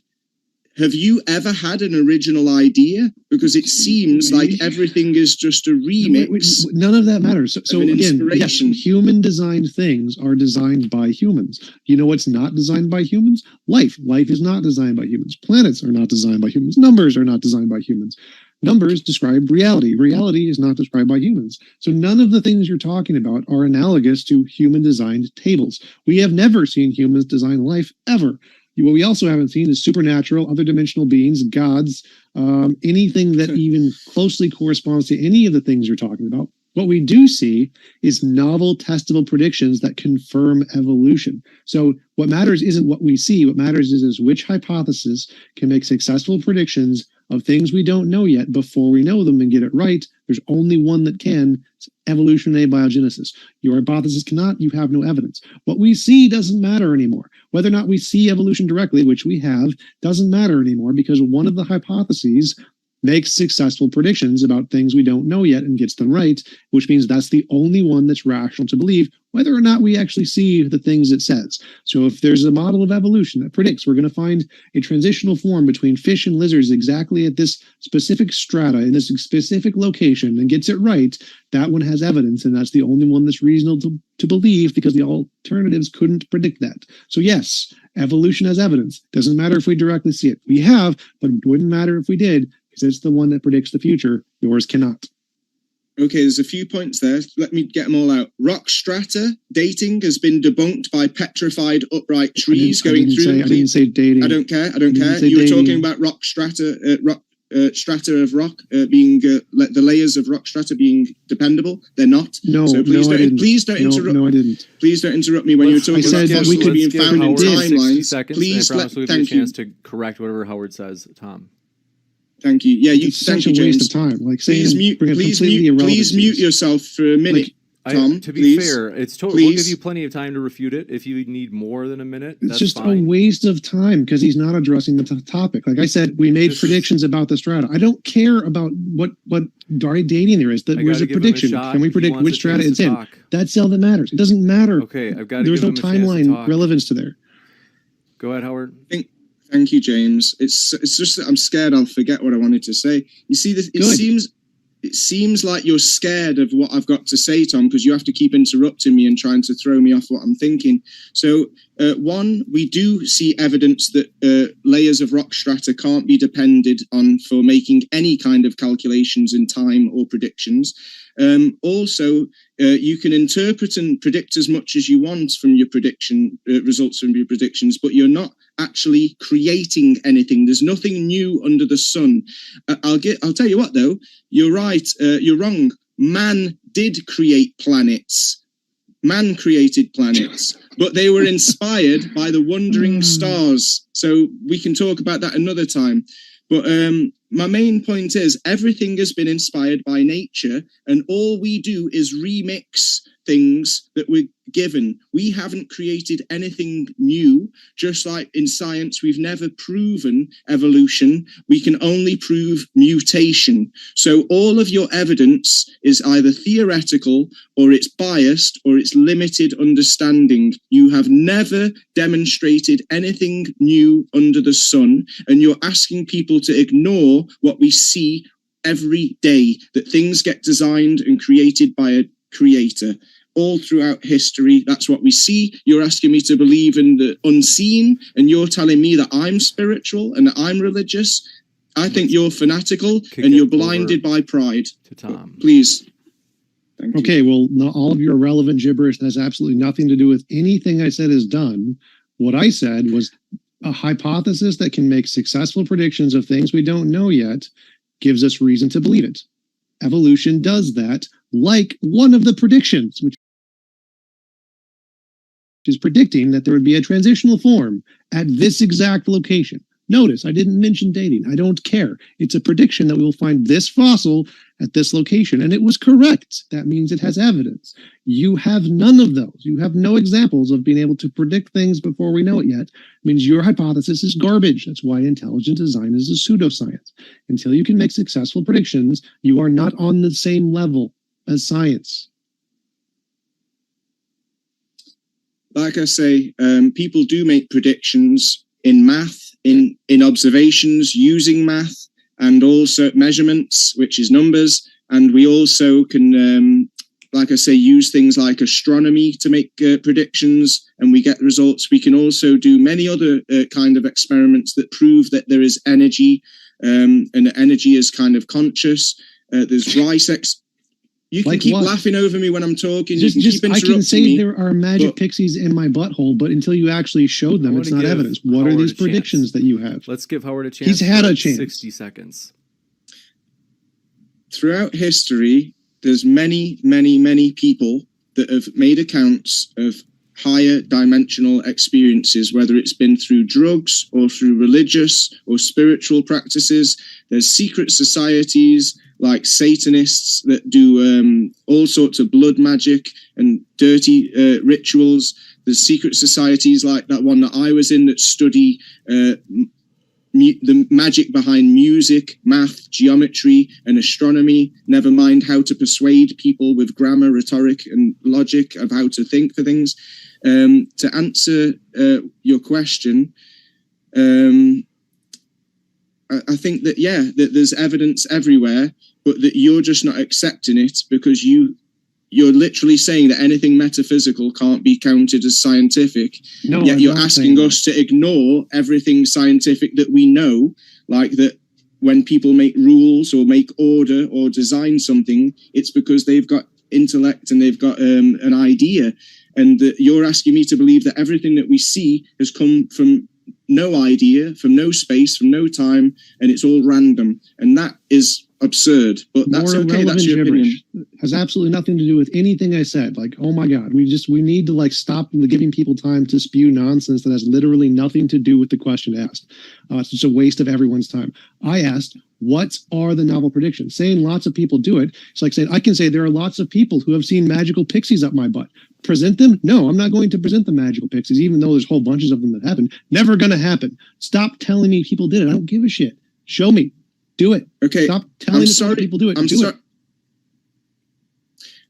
Have you ever had an original idea? Because it seems like everything is just a remix. None of that matters. So again, yes, human designed things are designed by humans. You know what's not designed by humans? Life. Life is not designed by humans. Planets are not designed by humans. Numbers are not designed by humans. Numbers describe reality. Reality is not described by humans. So none of the things you're talking about are analogous to human designed tables. We have never seen humans design life ever. What we also haven't seen is supernatural, other dimensional beings, gods, anything that even closely corresponds to any of the things you're talking about. What we do see is novel testable predictions that confirm evolution. So what matters isn't what we see. What matters is which hypothesis can make successful predictions of things we don't know yet before we know them and get it right. There's only one that can. It's evolution and abiogenesis. Your hypothesis cannot. You have no evidence. What we see doesn't matter anymore. Whether or not we see evolution directly, which we have, doesn't matter anymore because one of the hypotheses makes successful predictions about things we don't know yet and gets them right, which means that's the only one that's rational to believe, whether or not we actually see the things it says. So if there's a model of evolution that predicts we're going to find a transitional form between fish and lizards exactly at this specific strata in this specific location and gets it right, that one has evidence, and that's the only one that's reasonable to believe because the alternatives couldn't predict that. So yes, evolution has evidence. Doesn't matter if we directly see it. We have, but it wouldn't matter if we did, because it's the one that predicts the future. Yours cannot. Okay, there's a few points there. Let me get them all out. Rock strata dating has been debunked by petrified upright trees going through. I didn't say dating. I don't care. You were talking about rock strata, strata of rock being the layers of rock strata being dependable. They're not. No, so please don't interrupt. No, I didn't. Please don't interrupt me when you were talking about fossils being found in timelines. Seconds, please and I promise we'll give you a chance to correct whatever Howard says, Tom. Thank you. Yeah, it's such a waste of time. Like saying please mute yourself for a minute. Tom, to be please. fair, it's totally. We'll give Please. you plenty of time to refute it. If you need more than a minute, It's that's just fine. a waste of time because he's not addressing the topic. Like I said, we made predictions about the strata. I don't care about what dating there is. That I was gotta a give him a prediction. shot. Can we He predict wants which a strata chance it's to in? talk. That's all that matters. It doesn't matter. Okay, I've got to There's give no him a chance to timeline talk. relevance to there. Go ahead, Howard. Thank you, James. It's just that I'm scared I'll forget what I wanted to say. You see, it seems like you're scared of what I've got to say, Tom, because you have to keep interrupting me and trying to throw me off what I'm thinking. So, one, we do see evidence that layers of rock strata can't be depended on for making any kind of calculations in time or predictions. Also, you can interpret and predict as much as you want from your prediction results from your predictions, but you're not actually creating anything. There's nothing new under the sun. I'll tell you what, though. You're right. You're wrong. Man did create planets. Man created planets, but they were inspired by the wandering stars. So we can talk about that another time. But my main point is everything has been inspired by nature, and all we do is remix things that we're given. We haven't created anything new. Just like in science, we've never proven evolution. We can only prove mutation. So all of your evidence is either theoretical, or it's biased, or it's limited understanding. You have never demonstrated anything new under the sun, and you're asking people to ignore what we see every day, that things get designed and created by a creator. All throughout history, that's what we see. You're asking me to believe in the unseen, and you're telling me that I'm spiritual and that I'm religious. I think you're fanatical and you're blinded by pride. To Tom. Please. Thank you. Okay, well, all of your irrelevant gibberish has absolutely nothing to do with anything I said is done. What I said was a hypothesis that can make successful predictions of things we don't know yet gives us reason to believe it. Evolution does that, like one of the predictions, which is predicting that there would be a transitional form at this exact location. Notice, I didn't mention dating. I don't care. It's a prediction that we will find this fossil at this location, and it was correct. That means it has evidence. You have none of those. You have no examples of being able to predict things before we know it yet. It means your hypothesis is garbage. That's why intelligent design is a pseudoscience. Until you can make successful predictions, you are not on the same level as science. Like I say, people do make predictions in math, in observations using math, and also measurements, which is numbers. And we also can, like I say, use things like astronomy to make predictions, and we get results. We can also do many other kind of experiments that prove that there is energy, and energy is kind of conscious. There's rice You can keep laughing over me when I'm talking. You can keep interrupting me. I can say there are magic pixies in my butthole, but until you actually showed them, it's not evidence. What are these predictions that you have? Let's give Howard a chance. He's had a chance. 60 seconds. Throughout history, there's many, many, many people that have made accounts of higher dimensional experiences, whether it's been through drugs or through religious or spiritual practices. There's secret societies like Satanists that do all sorts of blood magic and dirty rituals. There's secret societies like that one that I was in that study the magic behind music, math, geometry, and astronomy, never mind how to persuade people with grammar, rhetoric, and logic of how to think for things. To answer your question, I think that, yeah, that there's evidence everywhere, but that you're just not accepting it because you're literally saying that anything metaphysical can't be counted as scientific. No, yet you're asking us to ignore everything scientific that we know, like that when people make rules or make order or design something, it's because they've got intellect and they've got an idea. And that you're asking me to believe that everything that we see has come from no idea, from no space, from no time, and it's all random. And that is absurd. But that's okay. That's your opinion. Has absolutely nothing to do with anything I said. Like, oh my God, we need to like stop giving people time to spew nonsense that has literally nothing to do with the question asked. It's just a waste of everyone's time. I asked, what are the novel predictions? Saying lots of people do it. It's like saying, I can say there are lots of people who have seen magical pixies up my butt. Present them? No, I'm not going to present the magical pixies, even though there's whole bunches of them that happen. Never going to happen. Stop telling me people did it. I don't give a shit. Show me. Do it. Okay. Stop telling me other people do it.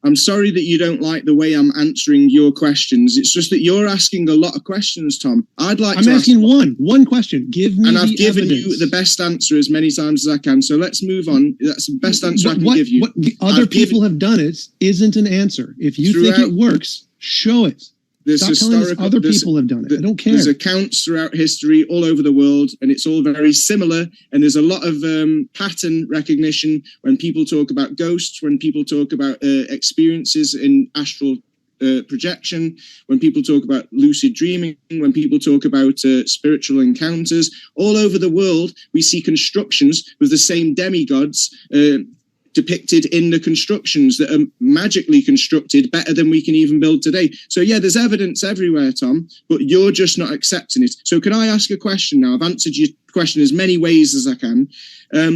I'm sorry that you don't like the way I'm answering your questions. It's just that you're asking a lot of questions, Tom. I'm asking one question. Give me and I've given evidence. you the best answer as many times as I can. So let's move on. That's the best answer I can give you. What other people have done it isn't an answer. If you think it works, show it. Stop telling us other people have done it. I don't care. There's accounts throughout history all over the world, and it's all very similar. And there's a lot of pattern recognition when people talk about ghosts, when people talk about experiences in astral projection, when people talk about lucid dreaming, when people talk about spiritual encounters. All over the world, we see constructions with the same demigods depicted in the constructions that are magically constructed better than we can even build today. So yeah, there's evidence everywhere, Tom, but you're just not accepting it. So can I ask a question now? I've answered your question as many ways as I can.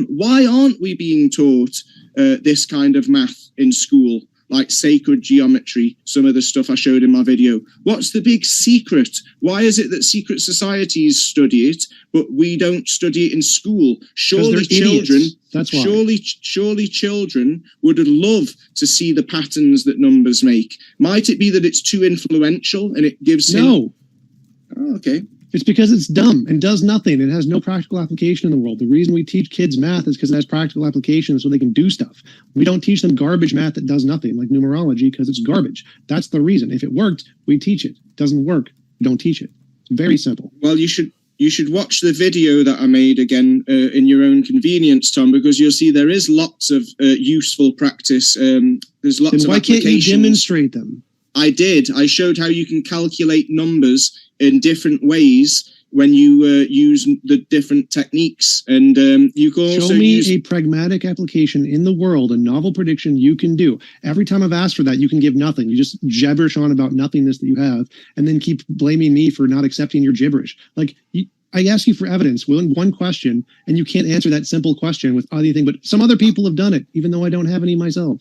Why aren't we being taught this kind of math in school, like sacred geometry, some of the stuff I showed in my video? What's the big secret? Why is it that secret societies study it, but we don't study it in school? Surely children, that's why. Surely children would love to see the patterns that numbers make. Might it be that it's too influential and it gives No. Oh, okay. It's because it's dumb and does nothing. It has no practical application in the world. The reason we teach kids math is because it has practical application so they can do stuff. We don't teach them garbage math that does nothing, like numerology, because it's garbage. That's the reason. If it worked, we teach it. It doesn't work, we don't teach it. It's very simple. Well, you should watch the video that I made again in your own convenience, Tom, because you'll see there is lots of useful practice. There's lots of applications. Why can't you demonstrate them? I did. I showed how you can calculate numbers in different ways when you use the different techniques. And you can also show me a pragmatic application in the world, a novel prediction you can do. Every time I've asked for that, you can give nothing. You just gibberish on about nothingness that you have, and then keep blaming me for not accepting your gibberish. Like, I ask you for evidence with one question, and you can't answer that simple question with anything, but some other people have done it, even though I don't have any myself.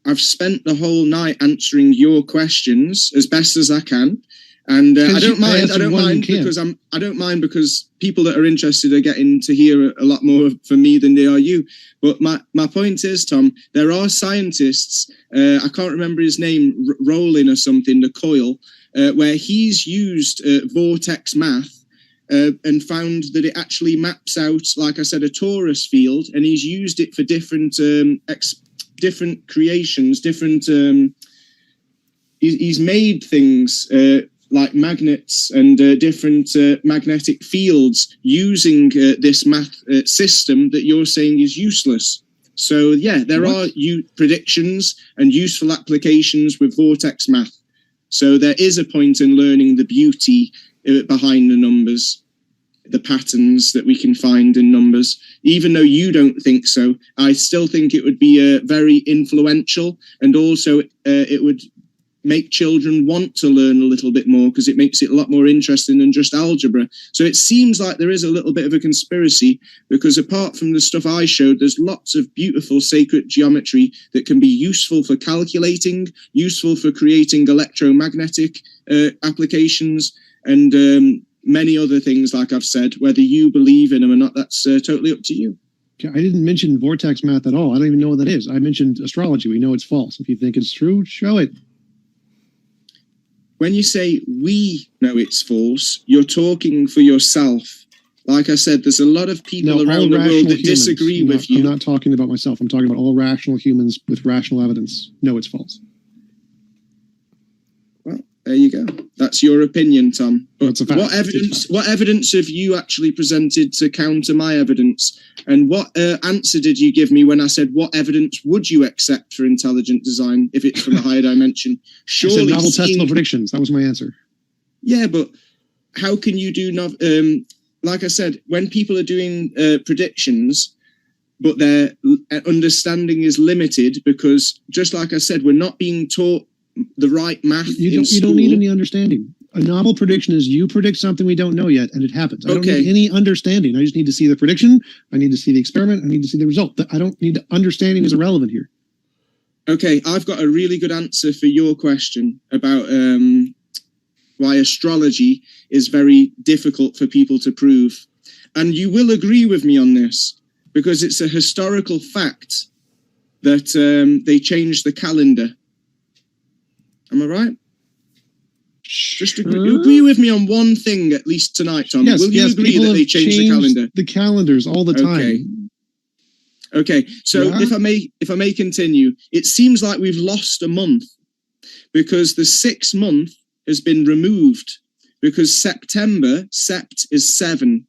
I've spent the whole night answering your questions as best as I can. And I don't mind because people that are interested are getting to hear a lot more from me than they are you. But my point is, Tom, there are scientists, I can't remember his name, Rowling or something, the Coil, where he's used vortex math and found that it actually maps out, like I said, a torus field, and he's used it for different different creations, he's made things like magnets and different magnetic fields using this math system that you're saying is useless. So yeah, there are predictions and useful applications with vortex math. So there is a point in learning the beauty behind the numbers, the patterns that we can find in numbers. Even though you don't think so, I still think it would be very influential, and also it would make children want to learn a little bit more because it makes it a lot more interesting than just algebra. So it seems like there is a little bit of a conspiracy, because apart from the stuff I showed, there's lots of beautiful sacred geometry that can be useful for calculating, useful for creating electromagnetic applications, and many other things, like I've said. Whether you believe in them or not, that's totally up to you. I didn't mention vortex math at all. I don't even know what that is. I mentioned astrology. We know it's false. If you think it's true, show it. When you say we know it's false, you're talking for yourself. Like I said, there's a lot of people around the world that disagree with you. I'm not talking about myself. I'm talking about all rational humans with rational evidence. No, it's false. Well, there you go. That's your opinion, Tom. But what evidence have you actually presented to counter my evidence? And what answer did you give me when I said, what evidence would you accept for intelligent design if it's from a higher dimension? Surely, I said novel testable predictions. That was my answer. Yeah, but how can you do like I said, when people are doing predictions, but their understanding is limited because, just like I said, we're not being taught the right math You don't need any understanding. A novel prediction is you predict something we don't know yet, and it happens. I don't need any understanding. I just need to see the prediction. I need to see the experiment. I need to see the result. I don't need understanding is irrelevant here. Okay, I've got a really good answer for your question about why astrology is very difficult for people to prove. And you will agree with me on this, because it's a historical fact that they changed the calendar. Am I right? Just agree with me on one thing at least tonight, Tom. Yes, will you agree that they changed the calendar? The calendars all the time. Okay. So if I may continue, it seems like we've lost a month because the 6th month has been removed because September, sept is 7.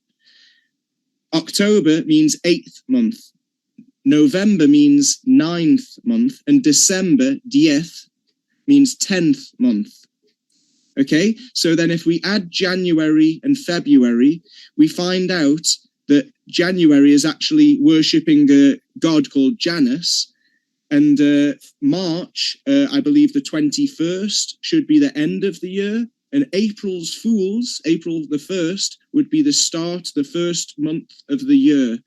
October means 8th month. November means 9th month, and December, 10th, means 10th month. Okay, so then if we add January and February, we find out that January is actually worshipping a god called Janus, and March, I believe the 21st, should be the end of the year, and April's Fools, April the 1st, would be the start, the first month of the year,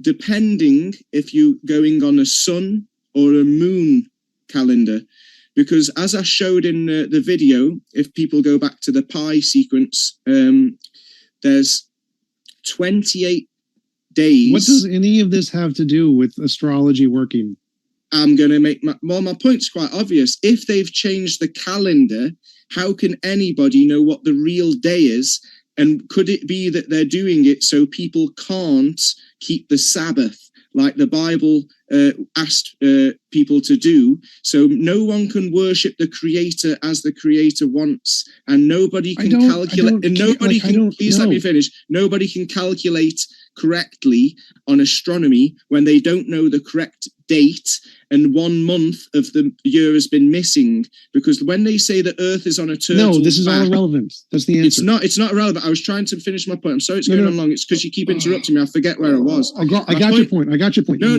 depending if you're going on a sun or a moon calendar. Because as I showed in the video, if people go back to the pi sequence, there's 28 days. What does any of this have to do with astrology working? I'm going to make my point's quite obvious. If they've changed the calendar, how can anybody know what the real day is? And could it be that they're doing it so people can't keep the Sabbath, like the Bible asked people to do, so no one can worship the Creator as the Creator wants, and nobody can calculate, and nobody can, please let me finish, nobody can calculate correctly on astronomy when they don't know the correct date, and 1 month of the year has been missing, because when they say the Earth is on a turtle's No, this is back, all irrelevant. That's the answer. It's not irrelevant. I was trying to finish my point. I'm sorry it's going on long. It's because you keep interrupting me. I forget where I was. I got your point. I got your point. No.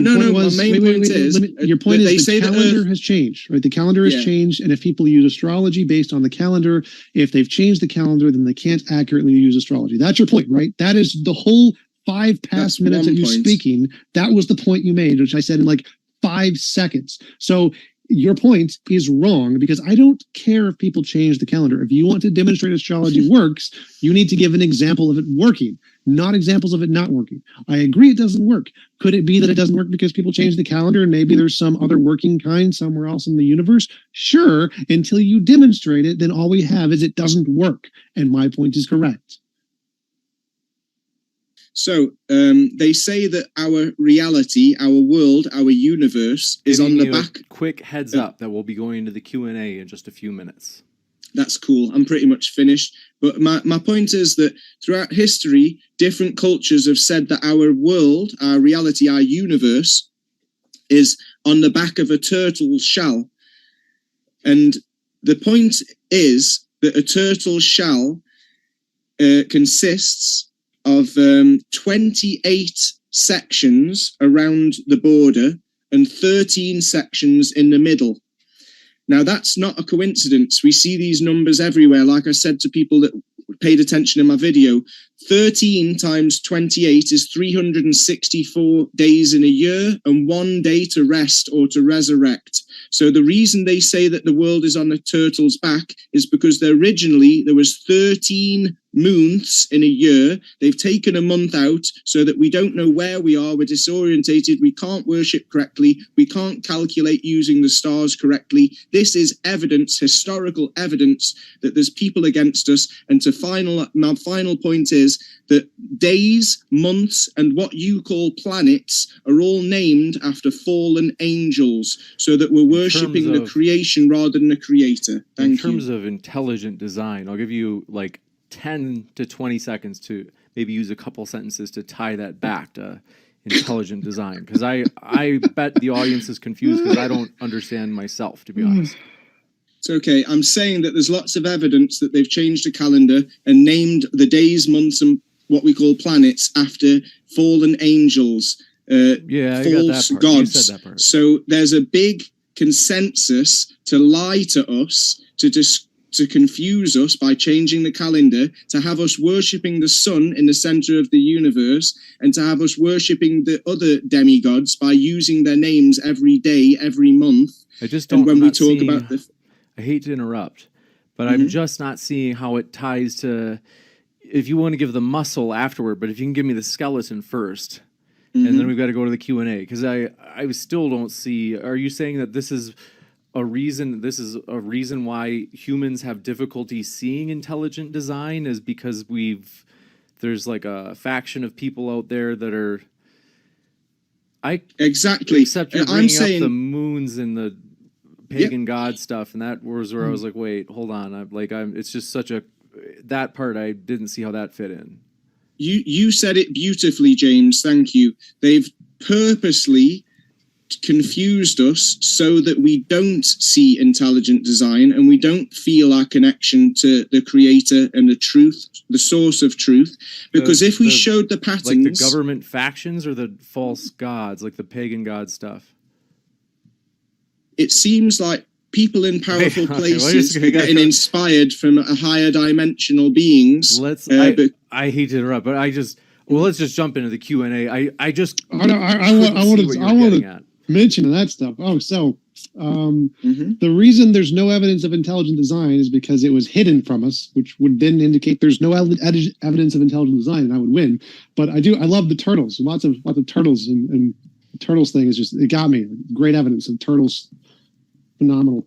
My main point is your point is the calendar has changed, right? The calendar has changed, and if people use astrology based on the calendar, if they've changed the calendar, then they can't accurately use astrology. That's your point, right? That is the whole 5 past minutes of you speaking. That was the point you made, which I said in like 5 seconds. So your point is wrong, because I don't care if people change the calendar. If you want to demonstrate astrology works, you need to give an example of it working, not examples of it not working. I agree it doesn't work. Could it be that it doesn't work because people change the calendar and maybe there's some other working kind somewhere else in the universe? Sure, until you demonstrate it, then all we have is it doesn't work. And my point is correct. So they say that our reality, our world, our universe is on the back. Quick heads up that we'll be going into the Q&A in just a few minutes. That's cool. I'm pretty much finished. But my point is that throughout history, different cultures have said that our world, our reality, our universe is on the back of a turtle's shell. And the point is that a turtle's shell consists of 28 sections around the border and 13 sections in the middle. Now, that's not a coincidence. We see these numbers everywhere. Like I said to people that paid attention in my video, 13 times 28 is 364 days in a year and 1 day to rest or to resurrect. So the reason they say that the world is on a turtle's back is because originally there was 13 months in a year. They've taken a month out so that we don't know where we are. We're disorientated. We can't worship correctly. We can't calculate using the stars correctly. This is evidence, historical evidence, that there's people against us. And my final point is that days, months, and what you call planets are all named after fallen angels, so that we're worshipping the creation rather than the creator. Thank you. In terms of intelligent design, I'll give you like 10 to 20 seconds to maybe use a couple sentences to tie that back to intelligent design, because I bet the audience is confused because I don't understand myself, to be honest. It's okay. I'm saying that there's lots of evidence that they've changed the calendar and named the days, months, and what we call planets after fallen angels. Yeah, I got that false part. You gods. said that part. So there's a big consensus to lie to us, to confuse us by changing the calendar, to have us worshipping the sun in the center of the universe, and to have us worshipping the other demigods by using their names every day, every month. I just don't. And when I'm we not talk seeing- about the, I hate to interrupt, but I'm just not seeing how it ties to. If you want to give the muscle afterward, but if you can give me the skeleton first, and then we've got to go to the Q&A, because I still don't see. Are you saying that this is a reason? This is a reason why humans have difficulty seeing intelligent design, is because there's like a faction of people out there that are. Exactly. Except you're I'm bringing saying, up the moons and the pagan god stuff, and that was where I was like, wait, hold on. It's just such a. That part I didn't see how that fit in. You said it beautifully, James. Thank you. They've purposely confused us so that we don't see intelligent design and we don't feel our connection to the creator and the truth, the source of truth. Because if we showed the patterns, like the government factions or the false gods, like the pagan god stuff, it seems like people in powerful Okay, places we are getting inspired from a higher dimensional beings. I hate to interrupt, but let's just jump into the Q&A. I just I want to mention that stuff. Oh, so the reason there's no evidence of intelligent design is because it was hidden from us, which would then indicate there's no evidence of intelligent design, and I would win. But I love the turtles. Lots of turtles, and the turtles thing is just, it got me. Great evidence of turtles. Phenomenal.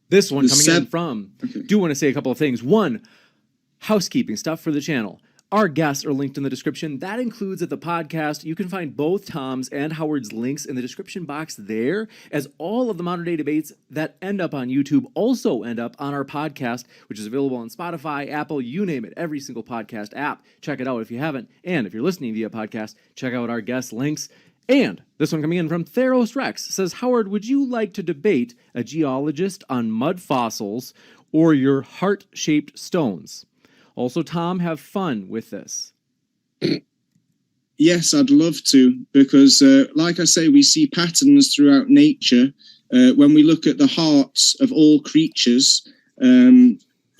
This one coming in from, do want to say a couple of things. One, housekeeping stuff for the channel. Our guests are linked in the description. That includes at the podcast. You can find both Tom's and Howard's links in the description box there, as all of the modern day debates that end up on YouTube also end up on our podcast, which is available on Spotify, Apple, you name it, every single podcast app. Check it out if you haven't. And if you're listening via podcast, check out our guest links. And this one coming in from Theros Rex says, Howard, would you like to debate a geologist on mud fossils or your heart-shaped stones? Also, Tom, have fun with this. Yes, I'd love to, because like I say, we see patterns throughout nature. When we look at the hearts of all creatures,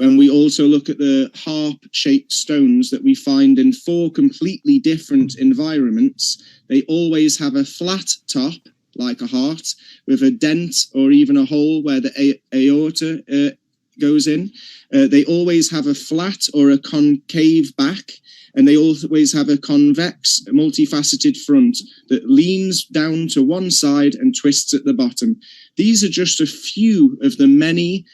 and we also look at the harp-shaped stones that we find in 4 completely different environments, they always have a flat top, like a heart, with a dent or even a hole where the aorta goes in. They always have a flat or a concave back, and they always have a convex, multifaceted front that leans down to one side and twists at the bottom. These are just a few of the many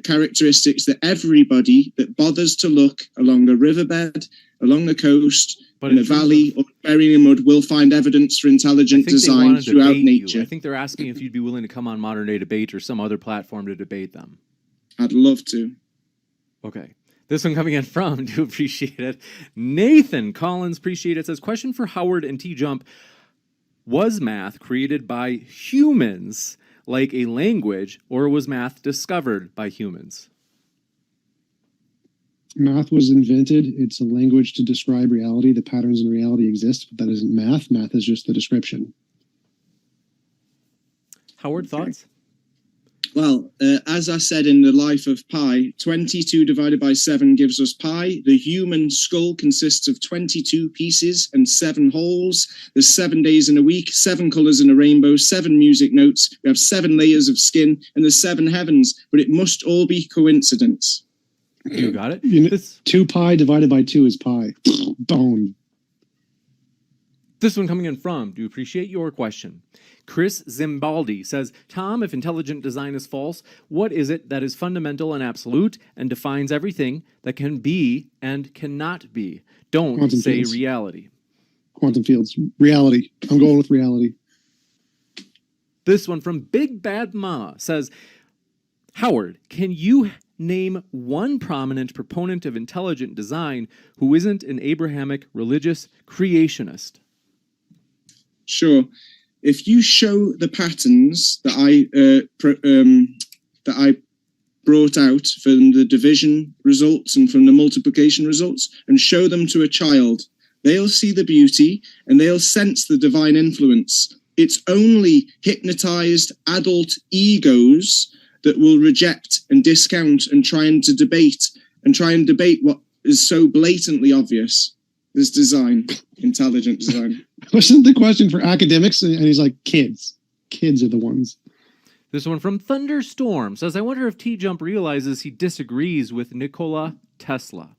characteristics that everybody that bothers to look along a riverbed, along the coast, in a valley, or buried in mud will find evidence for intelligent design throughout nature. I think they're asking if you'd be willing to come on Modern Day Debate or some other platform to debate them. I'd love to. Okay. This one coming in from, do appreciate it, Nathan Collins, appreciate it, says, question for Howard and T-Jump. Was math created by humans like a language, or was math discovered by humans? Math was invented. It's a language to describe reality. The patterns in reality exist, but that isn't math. Math is just the description. Howard, thoughts? Well, as I said in The Life of Pi, 22 divided by 7 gives us pi. The human skull consists of 22 pieces and 7 holes. There's 7 days in a week, 7 colors in a rainbow, 7 music notes. We have 7 layers of skin, and there's 7 heavens, but it must all be coincidence. You got it? 2 pi divided by 2 is pi. Bone. This one coming in from, do appreciate your question. Chris Zimbaldi says, Tom, if intelligent design is false, what is it that is fundamental and absolute and defines everything that can be and cannot be? Don't Quantum say fields. reality. Quantum fields. Reality. I'm going with reality. This one from Big Bad Ma says, Howard, can you name one prominent proponent of intelligent design who isn't an Abrahamic religious creationist? Sure. If you show the patterns that I brought out from the division results and from the multiplication results, and show them to a child, they'll see the beauty, and they'll sense the divine influence. It's only hypnotized adult egos that will reject and discount and try and debate what is so blatantly obvious. This design, intelligent design. Wasn't the question for academics? And he's like, kids. Kids are the ones. This one from Thunderstorm says, I wonder if T-Jump realizes he disagrees with Nikola Tesla.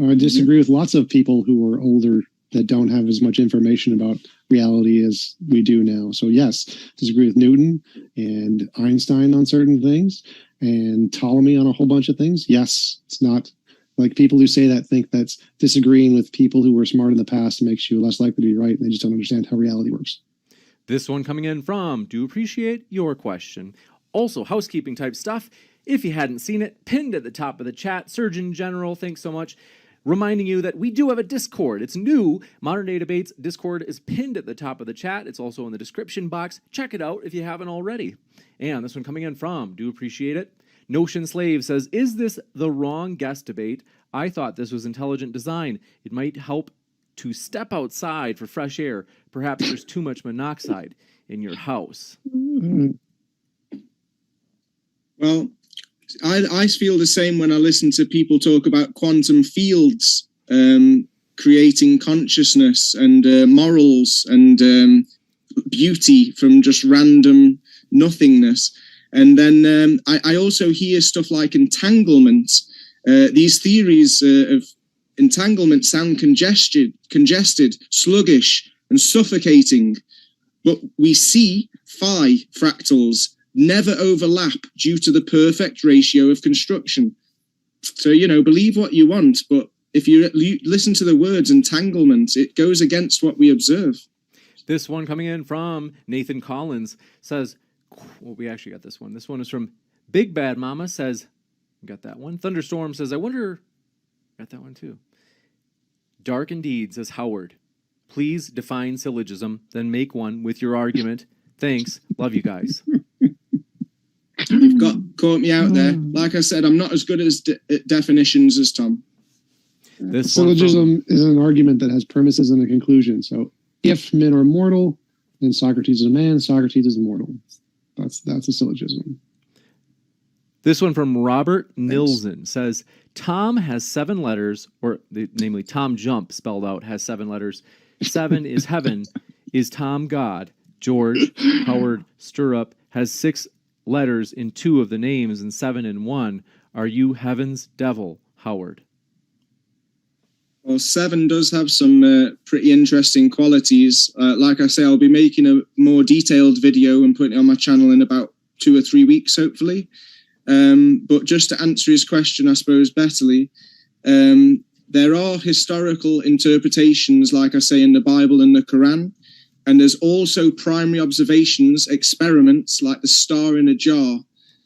I disagree with lots of people who are older that don't have as much information about reality as we do now. So yes, disagree with Newton and Einstein on certain things and Ptolemy on a whole bunch of things. Yes, it's not like people who say that think that's disagreeing with people who were smart in the past makes you less likely to be right. And they just don't understand how reality works. This one coming in from, do appreciate your question. Also, housekeeping type stuff. If you hadn't seen it, pinned at the top of the chat. Surgeon General, thanks so much. Reminding you that we do have a Discord. It's new. Modern Day Debates Discord is pinned at the top of the chat. It's also in the description box. Check it out if you haven't already. And this one coming in from, do appreciate it. Notion Slave says, is this the wrong guest debate? I thought this was intelligent design. It might help to step outside for fresh air. Perhaps there's too much monoxide in your house. Well, I feel the same when I listen to people talk about quantum fields, creating consciousness and morals and beauty from just random nothingness. And then I also hear stuff like entanglement. These theories of entanglement sound congested, sluggish, and suffocating. But we see phi fractals never overlap due to the perfect ratio of construction. So, believe what you want, but if you listen to the words entanglement, it goes against what we observe. This one coming in from Nathan Collins says, well, we actually got this one. This one is from Big Bad Mama says, we got that one. Thunderstorm says, I wonder, got that one too. Dark indeed, says Howard. Please define syllogism, then make one with your argument. Thanks. Love you guys. You've caught me out there. Like I said, I'm not as good at definitions as Tom. This syllogism is an argument that has premises and a conclusion. So if men are mortal, then Socrates is a man, Socrates is immortal. That's a syllogism. This one from Robert Nilsen says, Tom has 7 letters, or namely Tom Jump spelled out has 7 letters. 7 is heaven. Is Tom God? George Howard Stirrup has 6 letters in 2 of the names and 7 in 1. Are you heaven's devil, Howard? Well, 7 does have some pretty interesting qualities. Like I say, I'll be making a more detailed video and putting it on my channel in about 2 or 3 weeks, hopefully. But just to answer his question, I suppose, betterly, there are historical interpretations, like I say, in the Bible and the Quran. And there's also primary observations, experiments like the star in a jar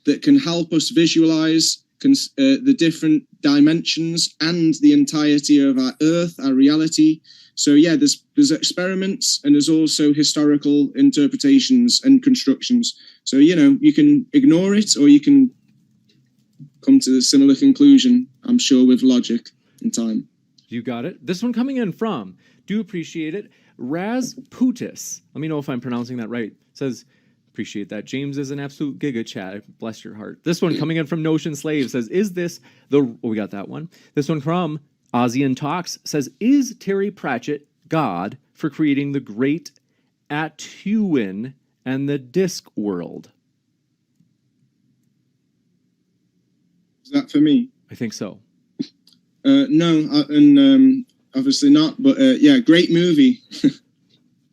that can help us visualize the different dimensions and the entirety of our Earth, our reality. So yeah, there's experiments and there's also historical interpretations and constructions. So, you can ignore it or you can come to a similar conclusion, I'm sure, with logic and time. You got it. This one coming in from, do appreciate it, Rasputis. Let me know if I'm pronouncing that right. Says, appreciate that. James is an absolute giga chat. Bless your heart. This one coming in from Notion Slave says, is this we got that one. This one from Ozian Talks says, is Terry Pratchett God for creating the great Atuin and the Disc world? Is that for me? I think so. No, obviously not. But yeah, great movie.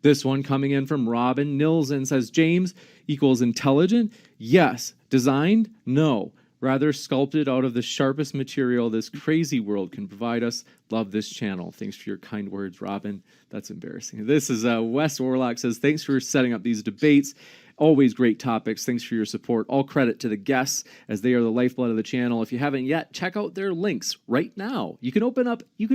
This one coming in from Robin Nilsen says, James equals intelligent? Yes. Designed? No. Rather sculpted out of the sharpest material this crazy world can provide us. Love this channel. Thanks for your kind words, Robin. That's embarrassing. This is Wes Warlock says, thanks for setting up these debates. Always great topics. Thanks for your support. All credit to the guests as they are the lifeblood of the channel. If you haven't yet, check out their links right now. You can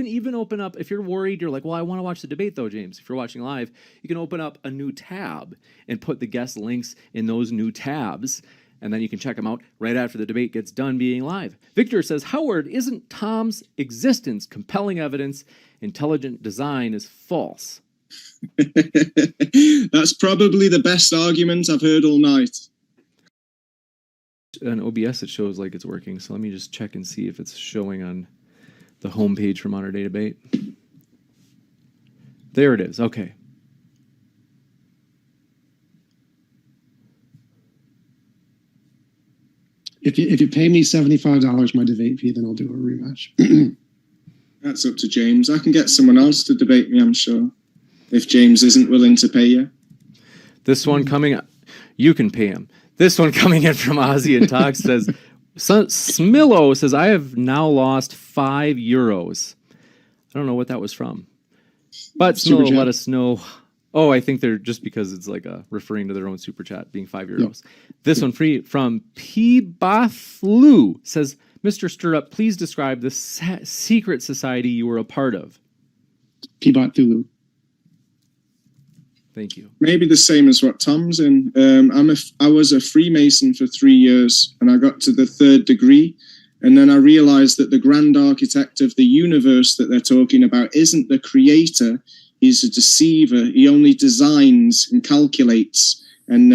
even open up, if you're worried, you're like, well, I want to watch the debate though, James. If you're watching live, you can open up a new tab and put the guest links in those new tabs. And then you can check them out right after the debate gets done being live. Victor says, Howard, isn't Tom's existence compelling evidence intelligent design is false? That's probably the best argument I've heard all night. On OBS, it shows like it's working. So let me just check and see if it's showing on the homepage for Modern Day Debate. There it is. Okay. If you pay me $75 my debate fee, then I'll do a rematch. That's up to James. I can get someone else to debate me, I'm sure. If James isn't willing to pay you. This one coming, you can pay him. This one coming in from Ozzy and Talk says, Smillo says, I have now lost €5. I don't know what that was from. But Smillo, let us know. Oh, I think they're just because it's like referring to their own super chat being €5. Yep. This one free from P. Bathlu says, Mr. Stirrup, please describe the secret society you were a part of. P-Bot Thulu. Thank you. Maybe the same as what Tom's in. I was a Freemason for 3 years, and I got to the 3rd degree, and then I realized that the grand architect of the universe that they're talking about isn't the creator. He's a deceiver. He only designs and calculates, and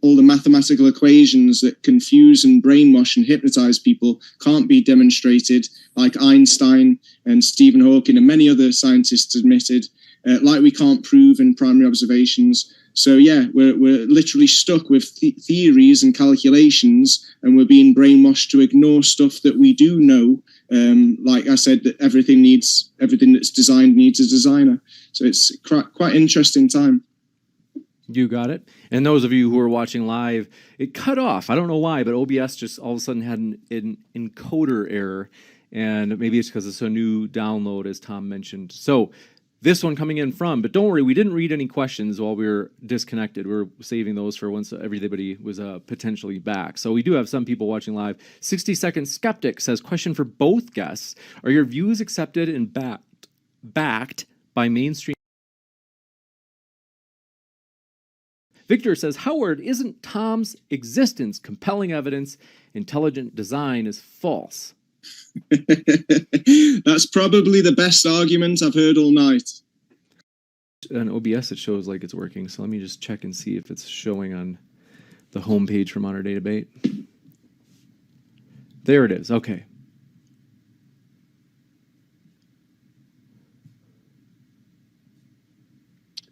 all the mathematical equations that confuse and brainwash and hypnotize people can't be demonstrated, like Einstein and Stephen Hawking and many other scientists admitted, like we can't prove in primary observations. So yeah, we're literally stuck with theories and calculations, and we're being brainwashed to ignore stuff that we do know. Like I said, that everything that's designed needs a designer. So it's quite interesting time. You got it. And those of you who are watching live, it cut off. I don't know why, but OBS just all of a sudden had an encoder error. And maybe it's because it's a new download, as Tom mentioned. So this one coming in from, but don't worry, we didn't read any questions while we were disconnected. We were saving those for once everybody was potentially back. So we do have some people watching live. 60-second skeptic says, question for both guests. Are your views accepted and backed by mainstream? Victor says, Howard, isn't Tom's existence compelling evidence intelligent design is false? That's probably the best argument I've heard all night. On OBS, it shows like it's working. So let me just check and see if it's showing on the homepage for Modern Day Debate. There it is. Okay.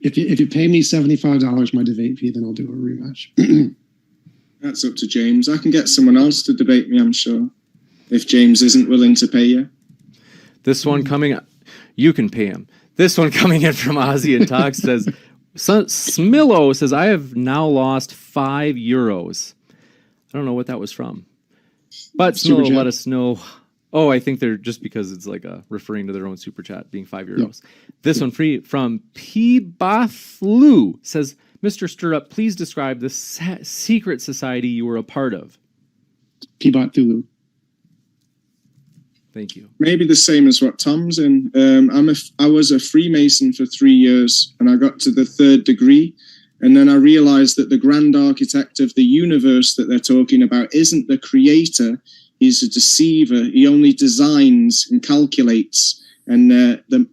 If you pay me $75 my debate fee, then I'll do a rematch. That's up to James. I can get someone else to debate me, I'm sure. If James isn't willing to pay you. This one coming, you can pay him. This one coming in from Ozzy and Talk says, Smillo says, I have now lost €5. I don't know what that was from. But Smillo, let us know. Oh, I think they're just because it's like referring to their own super chat being €5. Yep. This one free from P. Bathlu says, Mr. Stirrup, please describe the secret society you were a part of. P-Bot Thulu. Thank you. Maybe the same as what Tom's in. I was a Freemason for 3 years, and I got to the 3rd degree, and then I realized that the grand architect of the universe that they're talking about isn't the creator. He's a deceiver. He only designs and calculates, and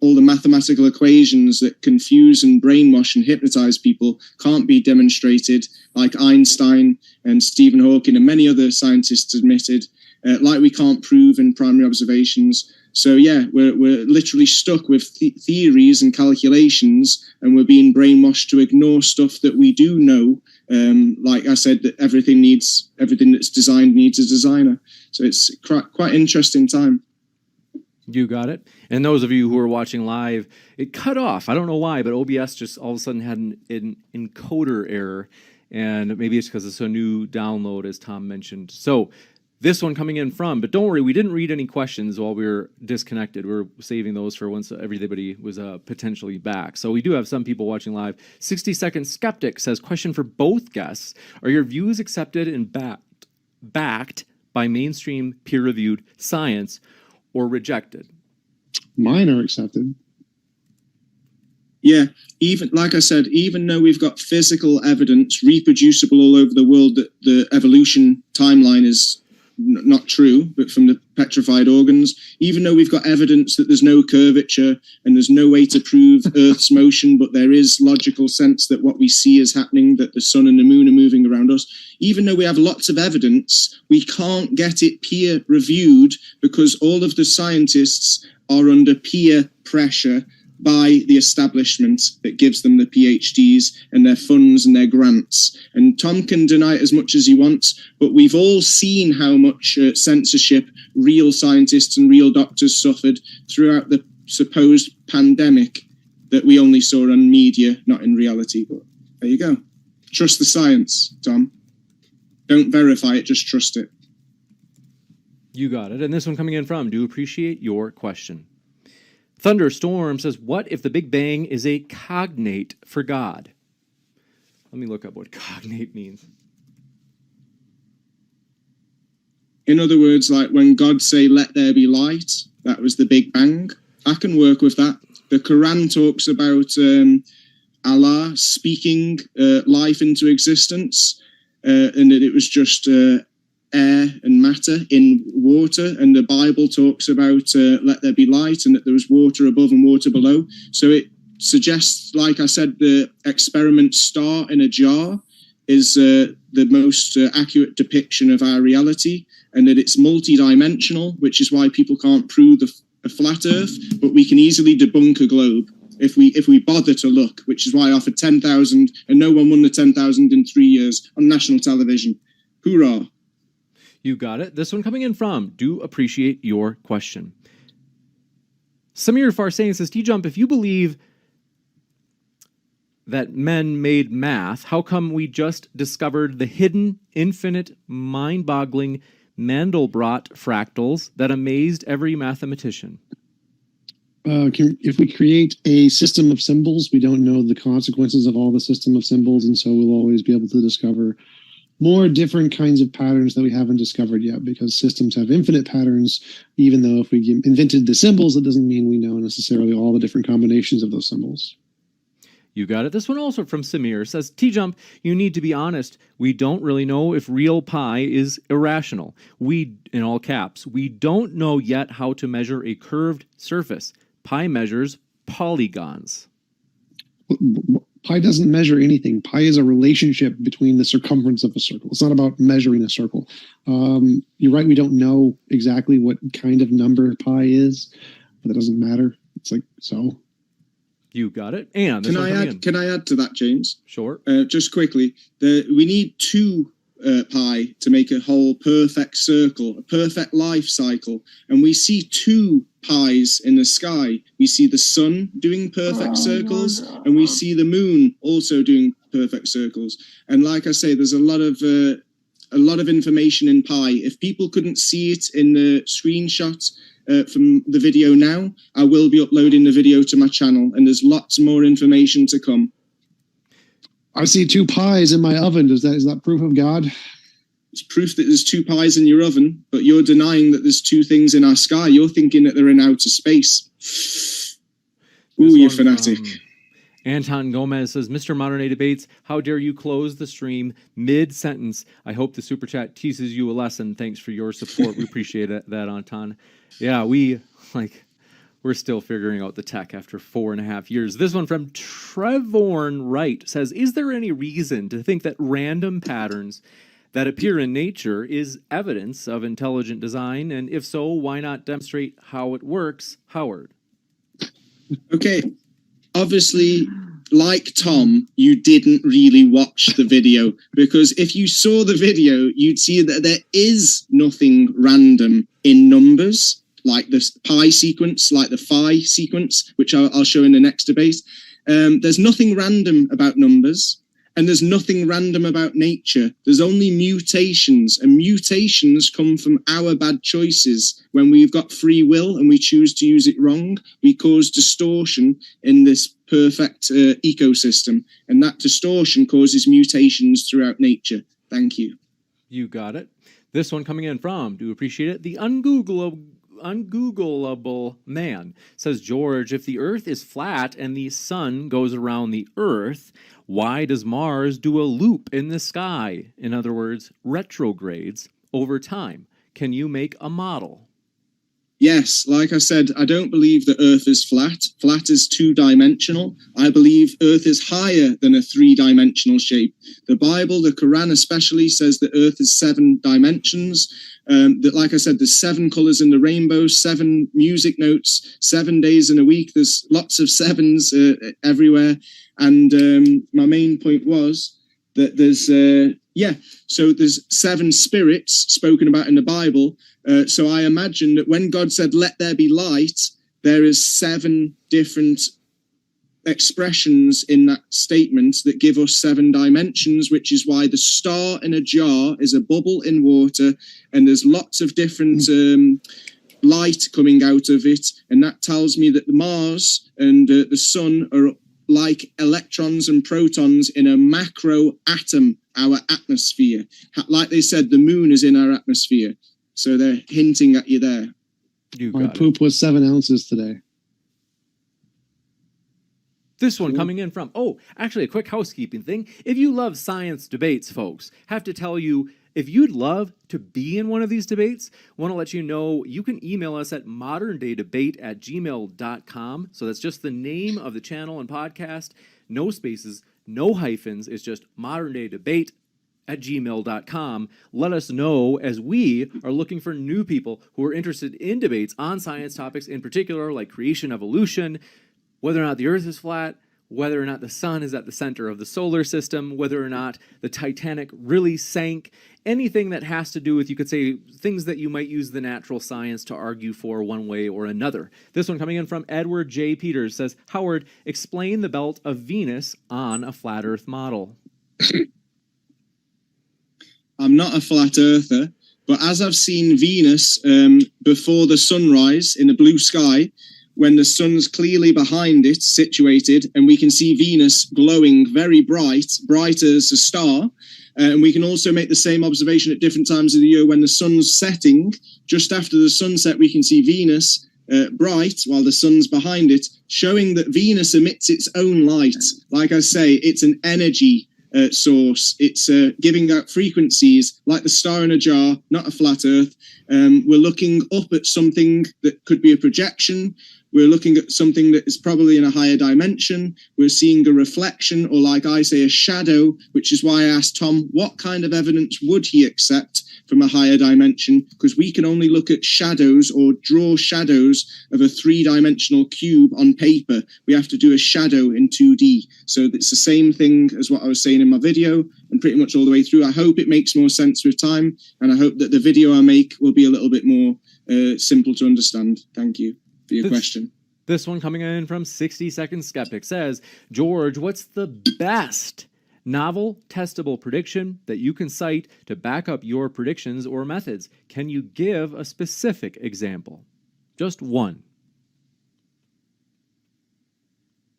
all the mathematical equations that confuse and brainwash and hypnotize people can't be demonstrated, like Einstein and Stephen Hawking and many other scientists admitted, like we can't prove in primary observations. So yeah, we're literally stuck with theories and calculations, and we're being brainwashed to ignore stuff that we do know. Like I said, that everything that's designed needs a designer. So it's quite interesting time. You got it. And those of you who are watching live, it cut off. I don't know why, but OBS just all of a sudden had an encoder error. And maybe it's because it's a new download, as Tom mentioned. So this one coming in from, but don't worry, we didn't read any questions while we were disconnected. We were saving those for once everybody was potentially back. So we do have some people watching live. 60-second skeptic says, question for both guests. Are your views accepted and backed by mainstream peer-reviewed science or rejected? Mine are accepted. Yeah, even like I said, even though we've got physical evidence reproducible all over the world that the evolution timeline is not true, but from the petrified organs, even though we've got evidence that there's no curvature and there's no way to prove Earth's motion, but there is logical sense that what we see is happening, that the sun and the moon are moving around us, even though we have lots of evidence, we can't get it peer reviewed because all of the scientists are under peer pressure by the establishment that gives them the PhDs and their funds and their grants. And Tom can deny it as much as he wants, but we've all seen how much censorship real scientists and real doctors suffered throughout the supposed pandemic that we only saw on media, not in reality. But there you go. Trust the science, Tom. Don't verify it, just trust it. You got it. And this one coming in from, do appreciate your question. Thunderstorm says, what if the Big Bang is a cognate for God? Let me look up what cognate means. In other words, like when God say, let there be light, that was the Big Bang. I can work with that. The Quran talks about Allah speaking life into existence, and that it was just air and matter in water, and the Bible talks about let there be light and that there was water above and water below. So it suggests, like I said, the experiment star in a jar is the most accurate depiction of our reality, and that it's multi-dimensional, which is why people can't prove a flat earth, but we can easily debunk a globe if we bother to look, which is why I offered 10,000 and no one won the 10,000 in 3 years on national television. Hoorah. You got it. This one coming in from, do appreciate your question. Samir Farsain says, T-Jump, if you believe that men made math, how come we just discovered the hidden, infinite, mind-boggling Mandelbrot fractals that amazed every mathematician? If we create a system of symbols, we don't know the consequences of all the system of symbols, and so we'll always be able to discover more different kinds of patterns that we haven't discovered yet, because systems have infinite patterns. Even though if we invented the symbols, it doesn't mean we know necessarily all the different combinations of those symbols. You got it. This one also from Samir says, T-Jump, you need to be honest. We don't really know if real pi is irrational. We, in all caps, we don't know yet how to measure a curved surface. Pi measures polygons. Pi doesn't measure anything. Pi is a relationship between the circumference of a circle. It's not about measuring a circle. You're right, we don't know exactly what kind of number pi is, but that doesn't matter. It's like, so. You got it. And Can I add to that, James? Sure. Just quickly, we need 2 pi to make a whole perfect circle, a perfect life cycle. And we see 2 pies in the sky. We see the sun doing perfect circles, and we see the moon also doing perfect circles. And like I say, there's a lot of information in pi. If people couldn't see it in the screenshot from the video now, I will be uploading the video to my channel, and there's lots more information to come. I see 2 pies in my oven. Is that proof of God? It's proof that there's 2 pies in your oven, but you're denying that there's 2 things in our sky. You're thinking that they're in outer space. Ooh, you fanatic. Anton Gomez says, Mr. Modern Day Debates, how dare you close the stream mid-sentence? I hope the super chat teaches you a lesson. Thanks for your support. We appreciate that, Anton. Yeah, we're still figuring out the tech after 4.5 years. This one from Trevorn Wright says, is there any reason to think that random patterns that appear in nature is evidence of intelligent design? And if so, why not demonstrate how it works, Howard? Okay, obviously, like Tom, you didn't really watch the video, because if you saw the video, you'd see that there is nothing random in numbers, like the pi sequence, like the phi sequence, which I'll show in the next debate. There's nothing random about numbers, and there's nothing random about nature. There's only mutations, and mutations come from our bad choices. When we've got free will and we choose to use it wrong, we cause distortion in this perfect ecosystem, and that distortion causes mutations throughout nature. Thank you. You got it. This one coming in from, do appreciate it, the ungoogleable ungoogleable man. Says George, if the Earth is flat and the sun goes around the Earth, why does Mars do a loop in the sky? In other words, retrogrades over time. Can you make a model? Yes, like I said, I don't believe the Earth is flat. Flat is two-dimensional. I believe Earth is higher than a three-dimensional shape. The Bible, the Quran especially, says the Earth is 7 dimensions. That, like I said, there's 7 colors in the rainbow, 7 music notes, 7 days in a week. There's lots of sevens everywhere. And my main point was that there's, so there's 7 spirits spoken about in the Bible. So I imagine that when God said, let there be light, there is 7 different expressions in that statement that give us 7 dimensions, which is why the star in a jar is a bubble in water, and there's lots of different light coming out of it. And that tells me that Mars and the sun are like electrons and protons in a macro atom, our atmosphere. Like they said, the moon is in our atmosphere. So they're hinting at you there. My poop was 7 ounces today. This one coming in from, actually a quick housekeeping thing. If you love science debates, folks, have to tell you, if you'd love to be in one of these debates, want to let you know, you can email us at moderndaydebate@gmail.com. So that's just the name of the channel and podcast. No spaces, no hyphens. It's just moderndaydebate@gmail.com. Let us know, as we are looking for new people who are interested in debates on science topics, in particular like creation, evolution, whether or not the Earth is flat, whether or not the sun is at the center of the solar system, whether or not the Titanic really sank, anything that has to do with, you could say, things that you might use the natural science to argue for one way or another. This one coming in from Edward J. Peters says, Howard, explain the belt of Venus on a flat Earth model. I'm not a flat earther, but as I've seen Venus before the sunrise in the blue sky, when the sun's clearly behind it, situated, and we can see Venus glowing very bright, bright as a star. And we can also make the same observation at different times of the year when the sun's setting. Just after the sunset, we can see Venus bright while the sun's behind it, showing that Venus emits its own light. Like I say, it's an energy source. It's giving out frequencies like the star in a jar, not a flat Earth. We're looking up at something that could be a projection. We're looking at something that is probably in a higher dimension. We're seeing a reflection, or like I say, a shadow, which is why I asked Tom, what kind of evidence would he accept from a higher dimension? Because we can only look at shadows or draw shadows of a 3-dimensional cube on paper. We have to do a shadow in 2D. So it's the same thing as what I was saying in my video and pretty much all the way through. I hope it makes more sense with time, and I hope that the video I make will be a little bit more simple to understand. Thank you for your question. This one coming in from 60-Second Skeptic says, George, what's the best novel testable prediction that you can cite to back up your predictions or methods? Can you give a specific example? Just one.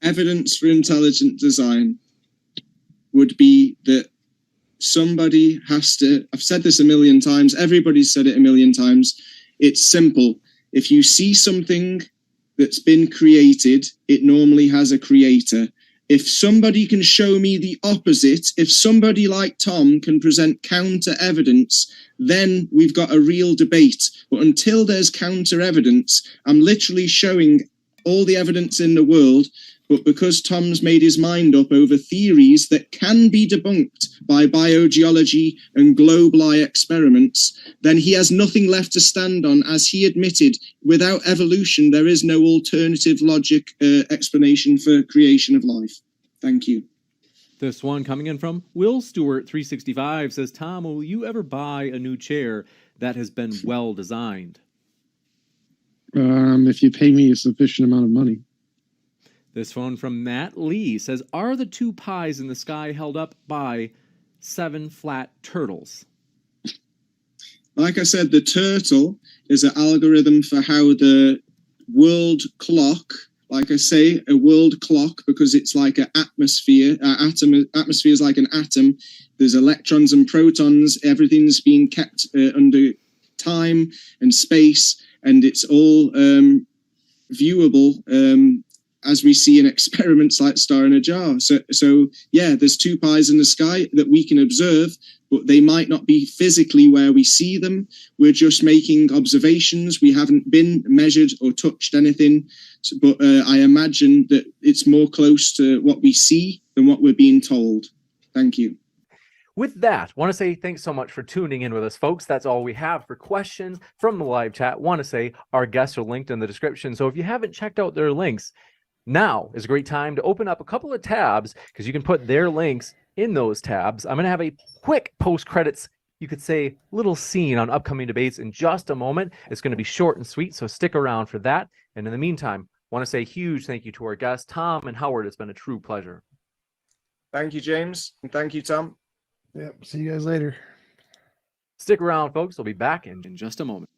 Evidence for intelligent design would be that somebody has to, I've said this a million times, everybody's said it a million times, it's simple. If you see something that's been created, it normally has a creator. If somebody can show me the opposite, if somebody like Tom can present counter evidence, then we've got a real debate. But until there's counter evidence, I'm literally showing all the evidence in the world. But because Tom's made his mind up over theories that can be debunked by biogeology and globe lie experiments, then he has nothing left to stand on. As he admitted, without evolution, there is no alternative logic explanation for creation of life. Thank you. This one coming in from Will Stewart 365 says, Tom, will you ever buy a new chair that has been well designed? If you pay me a sufficient amount of money. This one from Matt Lee says, are the 2 pies in the sky held up by 7 flat turtles? Like I said, the turtle is an algorithm for how the world clock, like I say, a world clock, because it's like an atmosphere. Atmosphere is like an atom. There's electrons and protons. Everything's being kept under time and space. and it's all viewable as we see in experiments like Star in a Jar. So yeah, there's two pies in the sky that we can observe, but they might not be physically where we see them. We're just making observations. We haven't been measured or touched anything, but I imagine that it's more close to what we see than what we're being told. Thank you. With that, want to say thanks so much for tuning in with us, folks. That's all we have for questions from the live chat. Want to say our guests are linked in the description. So if you haven't checked out their links, now is a great time to open up a couple of tabs because you can put their links in those tabs. I'm going to have a quick post-credits, you could say, little scene on upcoming debates in just a moment. It's going to be short and sweet, so stick around for that. And in the meantime, want to say a huge thank you to our guests, Tom and Howard. It's been a true pleasure. Thank you, James. And thank you, Tom. Yep. See you guys later. Stick around, folks. We'll be back in just a moment.